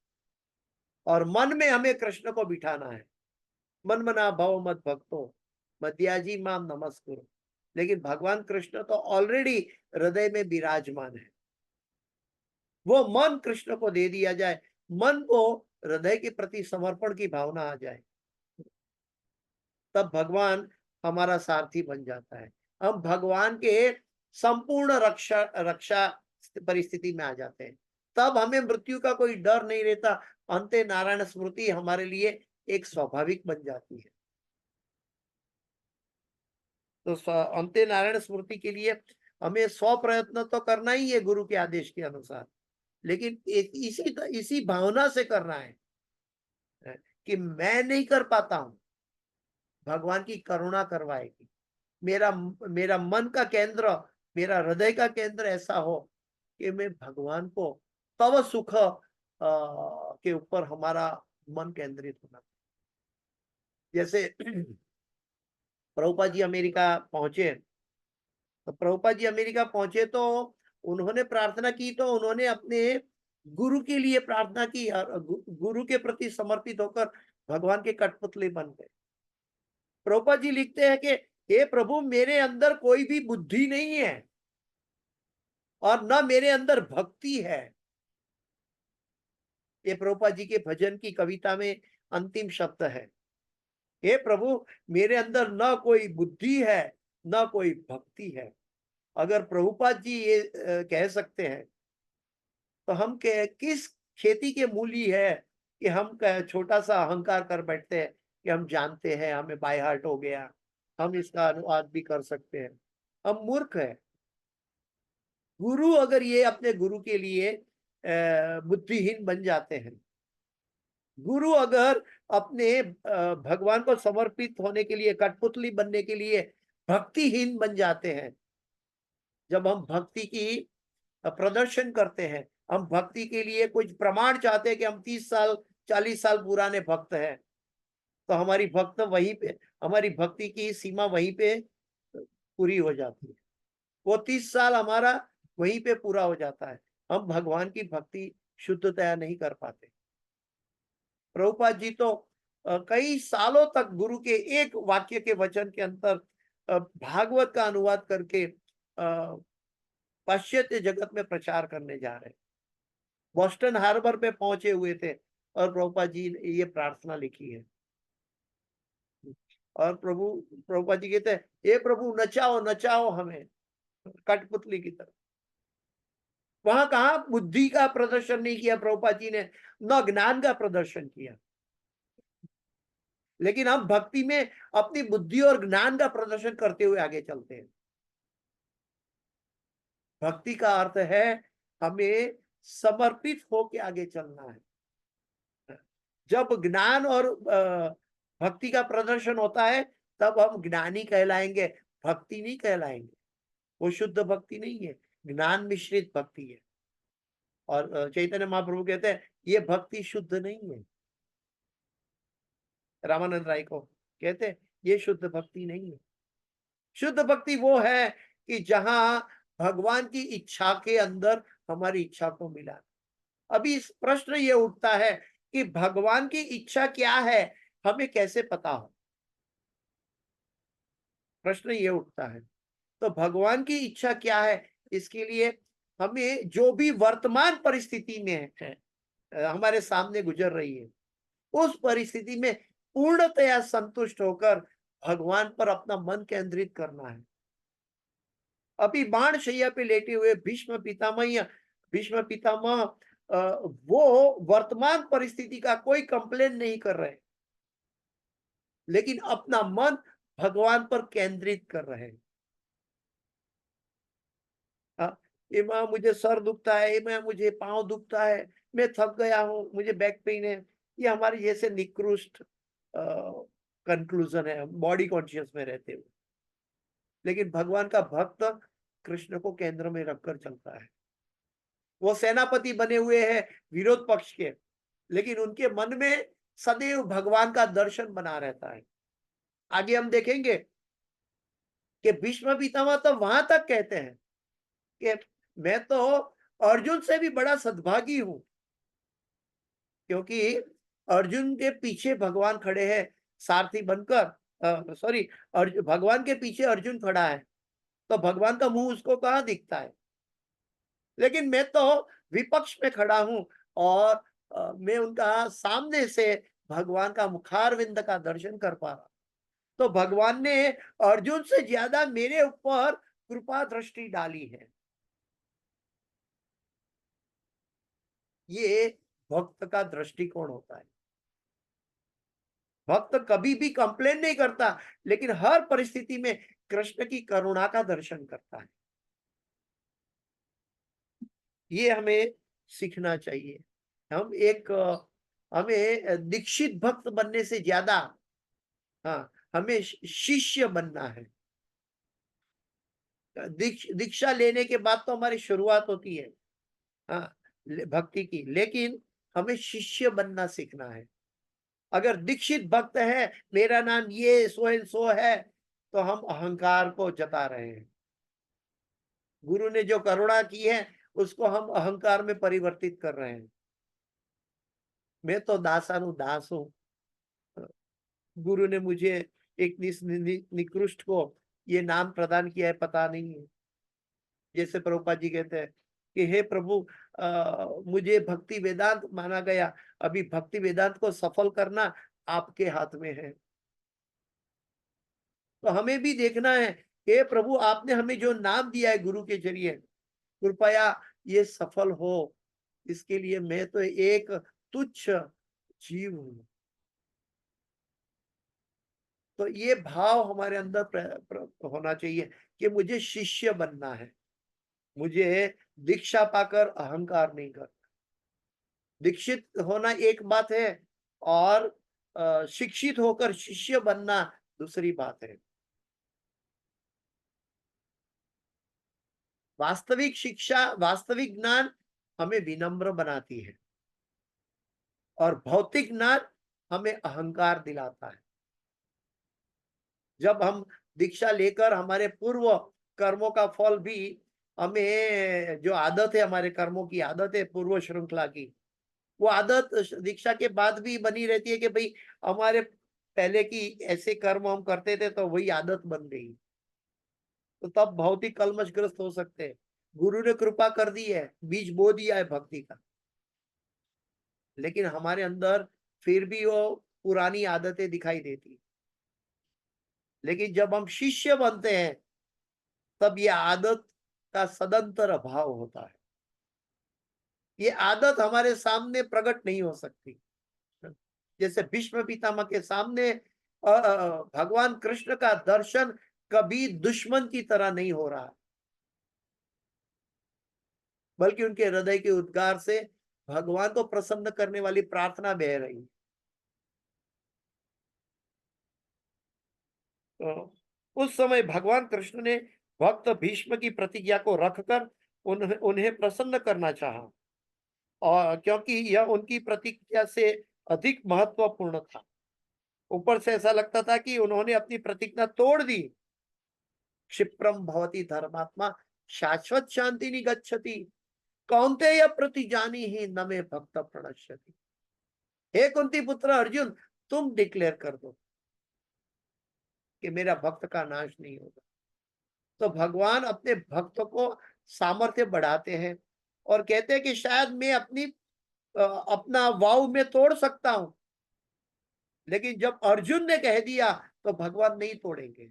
और मन में हमें कृष्ण को बिठाना है। मन मना भव मत भक्तो मध्याजी माम नमस्कुरु। लेकिन भगवान कृष्ण तो ऑलरेडी हृदय में विराजमान है। वो मन कृष्ण को दे दिया जाए, मन को हृदय के प्रति समर्पण की भावना आ जाए, तब भगवान हमारा सारथी बन जाता है। हम भगवान के संपूर्ण रक्षा रक्षा परिस्थिति में आ जाते हैं। तब हमें मृत्यु का कोई डर नहीं रहता। अंते नारायण स्मृति हमारे लिए एक स्वाभाविक बन जाती है। तो अंते नारायण स्मृति के लिए हमें 100 प्रयत्न तो करना ही है गुरु के आदेश के अनुसार, लेकिन इसी भावना से करना है कि मैं नहीं कर पाता हूं, भगवान की करुणा करवाएगी। मेरा मेरा मन का केंद्र, मेरा हृदय का केंद्र ऐसा हो कि मैं भगवान को तव सुख के ऊपर हमारा मन केंद्रित होना। जैसे प्रभुपाद जी अमेरिका पहुंचे, तो प्रभुपाद जी अमेरिका पहुंचे तो उन्होंने प्रार्थना की, तो उन्होंने अपने गुरु के लिए प्रार्थना की और गुरु के प्रति समर्पित होकर भगवान के कठपुतली बन गए। प्रभुपाद जी लिखते हैं कि हे प्रभु, मेरे अंदर कोई भी बुद्धि नहीं है और न मेरे अंदर भक्ति है। ये प्रभुपाद जी के भजन की कविता में अंतिम शब्द है। हे प्रभु, मेरे अंदर न कोई बुद्धि है न कोई भक्ति है। अगर प्रभुपाद जी ये कह सकते हैं, तो हम किस खेती के मूली है कि हम छोटा सा अहंकार कर बैठते हैं कि हम जानते हैं, हमें बाय हार्ट हो गया, हम इसका अनुवाद भी कर सकते हैं। हम मूर्ख है। गुरु अगर ये अपने गुरु के लिए बुद्धिहीन बन जाते हैं, गुरु अगर अपने भगवान को समर्पित होने के लिए, कठपुतली बनने के लिए भक्तिहीन बन जाते हैं, जब हम भक्ति की प्रदर्शन करते हैं, हम भक्ति के लिए कुछ प्रमाण चाहते हैं कि हम 30 साल 40 साल पुराने भक्त हैं, तो हमारी भक्ति की सीमा वहीं पे पूरी हो जाती है। वो 30 साल हमारा वहीं पे पूरा हो जाता है। हम भगवान की भक्ति शुद्धतया नहीं कर पाते। प्रभुपाद जी तो कई सालों तक गुरु के एक वाक्य के वचन के अंतर भागवत का अनुवाद करके पाश्चात्य जगत में प्रचार करने जा रहे हैं। बॉस्टन हार्बर पे पहुंचे हुए थे और प्रभुपाद जी ने ये प्रार्थना लिखी है। और प्रभुपाद जी कहते हैं, हे प्रभु, नचाओ नचाओ हमें कठपुतली की तरह। वहां कहा बुद्धि का प्रदर्शन नहीं किया प्रभुपाद जी ने, न ज्ञान का प्रदर्शन किया, लेकिन हम भक्ति में अपनी बुद्धि और ज्ञान का प्रदर्शन करते हुए आगे चलते हैं। भक्ति का अर्थ है हमें समर्पित होके आगे चलना है। जब ज्ञान और भक्ति का प्रदर्शन होता है, तब हम ज्ञानी कहलाएंगे, भक्ति नहीं कहलाएंगे। वो शुद्ध भक्ति नहीं है, ज्ञान मिश्रित भक्ति है। और चैतन्य महाप्रभु कहते हैं ये भक्ति शुद्ध नहीं है। रामानंद राय को कहते हैं ये शुद्ध भक्ति नहीं है। शुद्ध भक्ति वो है कि जहां भगवान की इच्छा के अंदर हमारी इच्छा को मिला। अभी इस प्रश्न ये उठता है कि भगवान की इच्छा क्या है, हमें कैसे पता हो? प्रश्न ये उठता है। तो भगवान की इच्छा क्या है, इसके लिए हमें जो भी वर्तमान परिस्थिति में है, हमारे सामने गुजर रही है, उस परिस्थिति में पूर्णतया संतुष्ट होकर भगवान पर अपना मन केंद्रित करना है। अभी बाण शैया पे लेटे हुए भीष्म पितामह वो वर्तमान परिस्थिति का कोई कंप्लेन नहीं कर रहे, लेकिन अपना मन भगवान पर केंद्रित कर रहे हैं। मां मुझे सर दुखता है, मां मुझे पांव दुखता है, मैं थक गया हूं, मुझे बैक पेन है। ये हमारे जैसे निकृष्ट कंक्लूजन है बॉडी कॉन्शियस में रहते हुए। लेकिन भगवान का भक्त कृष्ण को केंद्र में रखकर चलता है। वो सेनापति बने हुए हैं विरोध पक्ष के, लेकिन उनके मन में सदैव भगवान का दर्शन बना रहता है। आगे हम देखेंगे कि भीष्म पितामह तो वहां तक कहते हैं कि मैं तो अर्जुन से भी बड़ा सद्भागी हूं, क्योंकि अर्जुन के पीछे भगवान खड़े हैं सारथी बनकर। भगवान के पीछे अर्जुन खड़ा है तो भगवान का मुंह उसको कहाँ दिखता है। लेकिन मैं तो विपक्ष में खड़ा हूं और मैं उनका सामने से भगवान का मुखारविंद का दर्शन कर पा रहा। तो भगवान ने अर्जुन से ज्यादा मेरे ऊपर कृपा दृष्टि डाली है। ये भक्त का दृष्टिकोण होता है। भक्त कभी भी कंप्लेन नहीं करता, लेकिन हर परिस्थिति में कृष्ण की करुणा का दर्शन करता है। ये हमें सीखना चाहिए। हमें दीक्षित भक्त बनने से ज्यादा, हाँ, हमें शिष्य बनना है। दीक्षा लेने के बाद तो हमारी शुरुआत होती है, हाँ, भक्ति की, लेकिन हमें शिष्य बनना सीखना है। अगर दीक्षित भक्त है, मेरा नाम ये सो एंड सो है, तो हम अहंकार को जता रहे हैं। गुरु ने जो करुणा की है उसको हम अहंकार में परिवर्तित कर रहे हैं। मैं तो दासानु दास हूं, गुरु ने मुझे एक निकृष्ट को ये नाम प्रदान किया है, पता नहीं है। जैसे प्रभुपाद जी कहते हैं कि हे प्रभु, मुझे भक्ति वेदांत माना गया, अभी भक्ति वेदांत को सफल करना आपके हाथ में है। तो हमें भी देखना है, हे प्रभु, आपने हमें जो नाम दिया है गुरु के जरिए, कृपया ये सफल हो। इसके लिए मैं तो एक तुच्छ जीव हूं। तो ये भाव हमारे अंदर होना चाहिए कि मुझे शिष्य बनना है, मुझे दीक्षा पाकर अहंकार नहीं करना। दीक्षित होना एक बात है और शिक्षित होकर शिष्य बनना दूसरी बात है। वास्तविक शिक्षा, वास्तविक ज्ञान हमें विनम्र बनाती है और भौतिक ज्ञान हमें अहंकार दिलाता है। जब हम दीक्षा लेकर हमारे पूर्व कर्मों का फल भी, हमें जो आदत है, हमारे कर्मों की आदत है पूर्व श्रृंखला की, वो आदत दीक्षा के बाद भी बनी रहती है कि भाई हमारे पहले की ऐसे कर्म हम करते थे तो वही आदत बन गई, तो तब भौतिक कलमशग्रस्त हो सकते हैं। गुरु ने कृपा कर दी है, बीज बो दिया है भक्ति का, लेकिन हमारे अंदर फिर भी वो पुरानी आदतें दिखाई देती। लेकिन जब हम शिष्य बनते हैं तब ये आदत का सदंतर अभाव होता है। ये आदत हमारे सामने प्रकट नहीं हो सकती। जैसे भीष्म पितामह के सामने भगवान कृष्ण का दर्शन कभी दुश्मन की तरह नहीं हो रहा, बल्कि उनके हृदय के उद्गार से भगवान को प्रसन्न करने वाली प्रार्थना बह रही। तो उस समय भगवान कृष्ण ने भक्त भीष्म की प्रतिज्ञा को रखकर उन्हें उन्हें प्रसन्न करना चाहा, और क्योंकि यह उनकी प्रतिज्ञा से अधिक महत्वपूर्ण था। ऊपर से ऐसा लगता था कि उन्होंने अपनी प्रतिज्ञा तोड़ दी। क्षिप्रम भवति धर्मात्मा शाश्वत शांति निगच्छति, कौन्तेय प्रतिजानी ही न मे भक्त प्रणश्यति। हे कुंती पुत्र अर्जुन, तुम डिक्लेयर कर दो कि मेरा भक्त का नाश नहीं होगा। तो भगवान अपने भक्तों को सामर्थ्य बढ़ाते हैं और कहते हैं कि शायद मैं अपना वाव में तोड़ सकता हूं, लेकिन जब अर्जुन ने कह दिया तो भगवान नहीं तोड़ेंगे।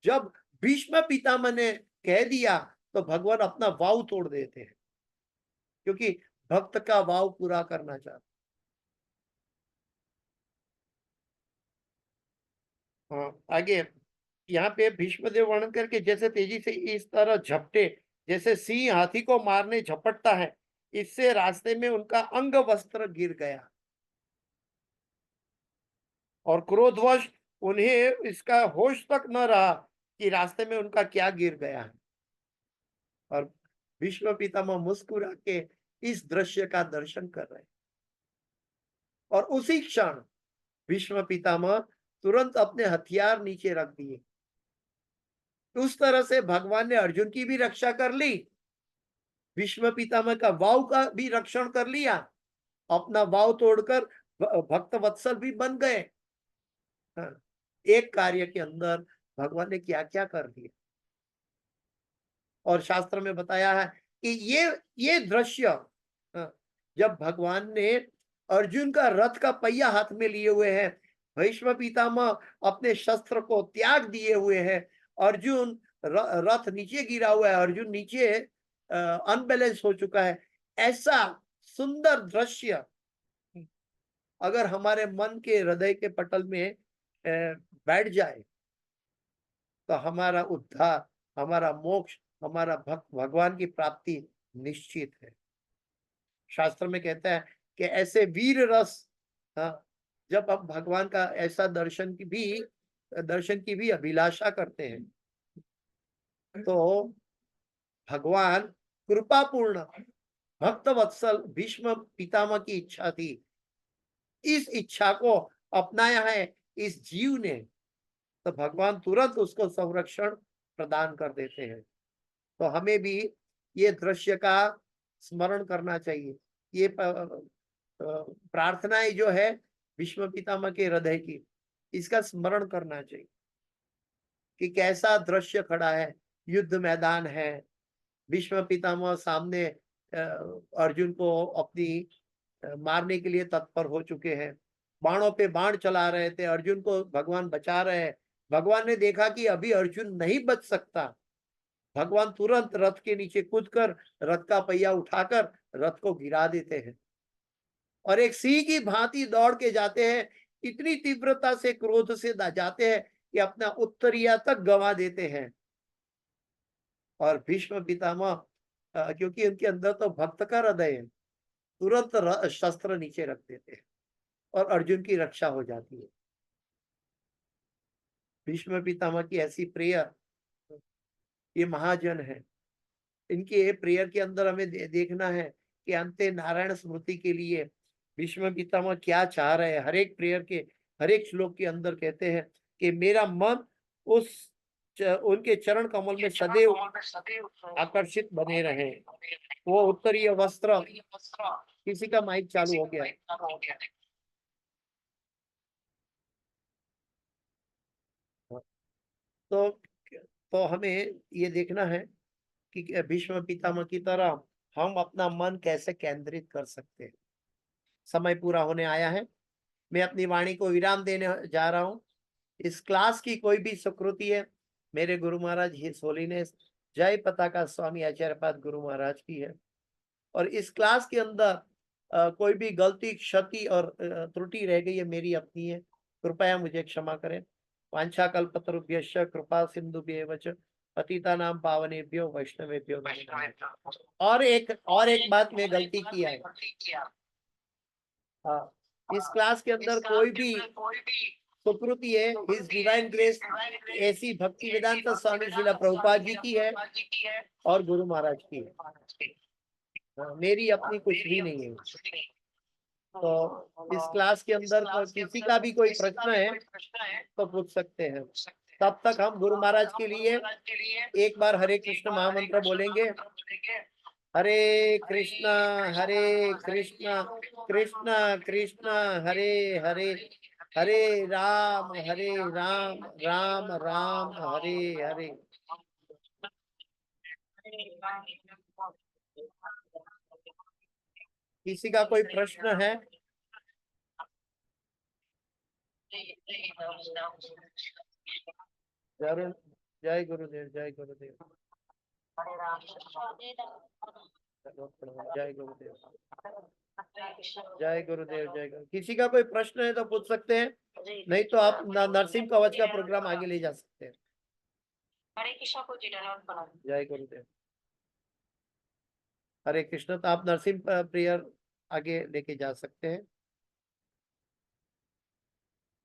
जब भीष्म पितामह ने कह दिया तो भगवान अपना वाव तोड़ देते हैं, क्योंकि भक्त का वाव पूरा करना चाहते। हाँ, आगे यहाँ पे भीष्मदेव वर्णन करके, जैसे तेजी से इस तरह झपटे जैसे सिंह हाथी को मारने झपटता है, इससे रास्ते में उनका अंग वस्त्र गिर गया और क्रोधवश उन्हें इसका होश तक न रहा कि रास्ते में उनका क्या गिर गया है। और भीष्म पितामह मुस्कुरा के इस दृश्य का दर्शन कर रहे हैं और उसी क्षण भीष्म पितामह तुरंत अपने हथियार नीचे रख दिए। उस तरह से भगवान ने अर्जुन की भी रक्षा कर ली, भीष्म पितामह का वाव का भी रक्षण कर लिया, अपना वाव तोड़कर भक्त वत्सल भी बन गए। हाँ, एक कार्य के अंदर भगवान ने क्या क्या कर दिया। और शास्त्र में बताया है कि ये दृश्य जब भगवान ने अर्जुन का रथ का पहिया हाथ में लिए हुए हैं, भीष्म पितामह अपने शस्त्र को त्याग दिए हुए हैं, अर्जुन रथ नीचे गिरा हुआ है, अर्जुन नीचे अनबैलेंस हो चुका है, ऐसा सुंदर दृश्य अगर हमारे मन के हृदय के पटल में बैठ जाए तो हमारा उद्धार, हमारा मोक्ष, हमारा भगवान की प्राप्ति निश्चित है। शास्त्र में कहता है कि ऐसे वीर रस, जब हम भगवान का ऐसा दर्शन की भी अभिलाषा करते हैं तो भगवान कृपापूर्ण भक्त वत्सल भीष्म पितामह की इच्छा थी, इस इच्छा को अपनाया है इस जीव ने, तो भगवान तुरंत उसको संरक्षण प्रदान कर देते हैं। तो हमें भी ये दृश्य का स्मरण करना चाहिए। ये प्रार्थनाएं जो है भीष्म पितामह के हृदय की, इसका स्मरण करना चाहिए कि कैसा दृश्य खड़ा है। युद्ध मैदान है, भीष्म पितामह सामने अर्जुन को अपनी मारने के लिए तत्पर हो चुके हैं, बाणों पे बाण चला रहे थे, अर्जुन को भगवान बचा रहे हैं। भगवान ने देखा कि अभी अर्जुन नहीं बच सकता, भगवान तुरंत रथ के नीचे कूदकर रथ का पहिया उठाकर रथ को गिरा देते हैं और एक सिंह की भांति दौड़ के जाते हैं, इतनी तीव्रता से क्रोध से जाते हैं कि अपना उत्तरिया तक गंवा देते हैं। और भीष्म पितामह क्योंकि उनके अंदर तो भक्त का हृदय है, तुरंत शस्त्र नीचे रख देते हैं और अर्जुन की रक्षा हो जाती है। भीष्म पितामह की ऐसी प्रेयर, ये महाजन है, इनके प्रेयर के अंदर हमें देखना है कि अंते नारायण स्मृति के लिए भीष्म पितामह क्या चाह रहे हैं। हर एक प्रेयर के हर एक श्लोक के अंदर कहते हैं कि मेरा मन उनके चरण कमल में सदैव आकर्षित बने रहे। वो उत्तरीय वस्त्र, किसी का माइक चालू हो गया है। तो हमें ये देखना है कि भीष्म पितामह की तरह हम अपना मन कैसे केंद्रित कर सकते हैं। समय पूरा होने आया है, मैं अपनी वाणी को विराम देने जा रहा हूँ। इस क्लास की कोई भी सुकृति है मेरे गुरु महाराज हिज होलीनेस जय पताका स्वामी आचार्यपाद गुरु महाराज की है, और इस क्लास के अंदर कोई भी गलती, क्षति और त्रुटि रह गई है मेरी अपनी है, कृपया मुझे क्षमा करें। वांछा कल्पतरुभ्यश्च कृपा सिंधुभ्येव च पतितानां पावनेभ्यो वैष्णवेभ्यो नमो नमः। और एक बात में गलती किया है, इस क्लास के अंदर कोई भी सुकृति है हिज डिवाइन ग्रेस ऐसी भक्ति वेदांत स्वामी श्रील प्रभुपाद जी की है और गुरु महाराज की है, मेरी अपनी कुछ भी नहीं है। तो इस क्लास के अंदर किसी का भी कोई प्रश्न है तो पूछ सकते हैं। तब तक हम गुरु महाराज के लिए एक बार हरे कृष्ण महामंत्र बोलेंगे। हरे कृष्णा कृष्ण कृष्ण हरे हरे, हरे राम राम राम हरे हरे। किसी का कोई प्रश्न है? जरूर। जय गुरुदेव, जय गुरुदेव, जय गुरुदेव, जय गुरुदेव, जय गुरु। किसी का कोई प्रश्न है तो पूछ सकते हैं, नहीं तो आप नरसिंह कवच का प्रोग्राम आगे ले जा सकते हैं। हरे कृष्णा को जय गुरुदेव, हरे कृष्ण। तो आप नरसिंह प्रेयर आगे लेके जा सकते हैं।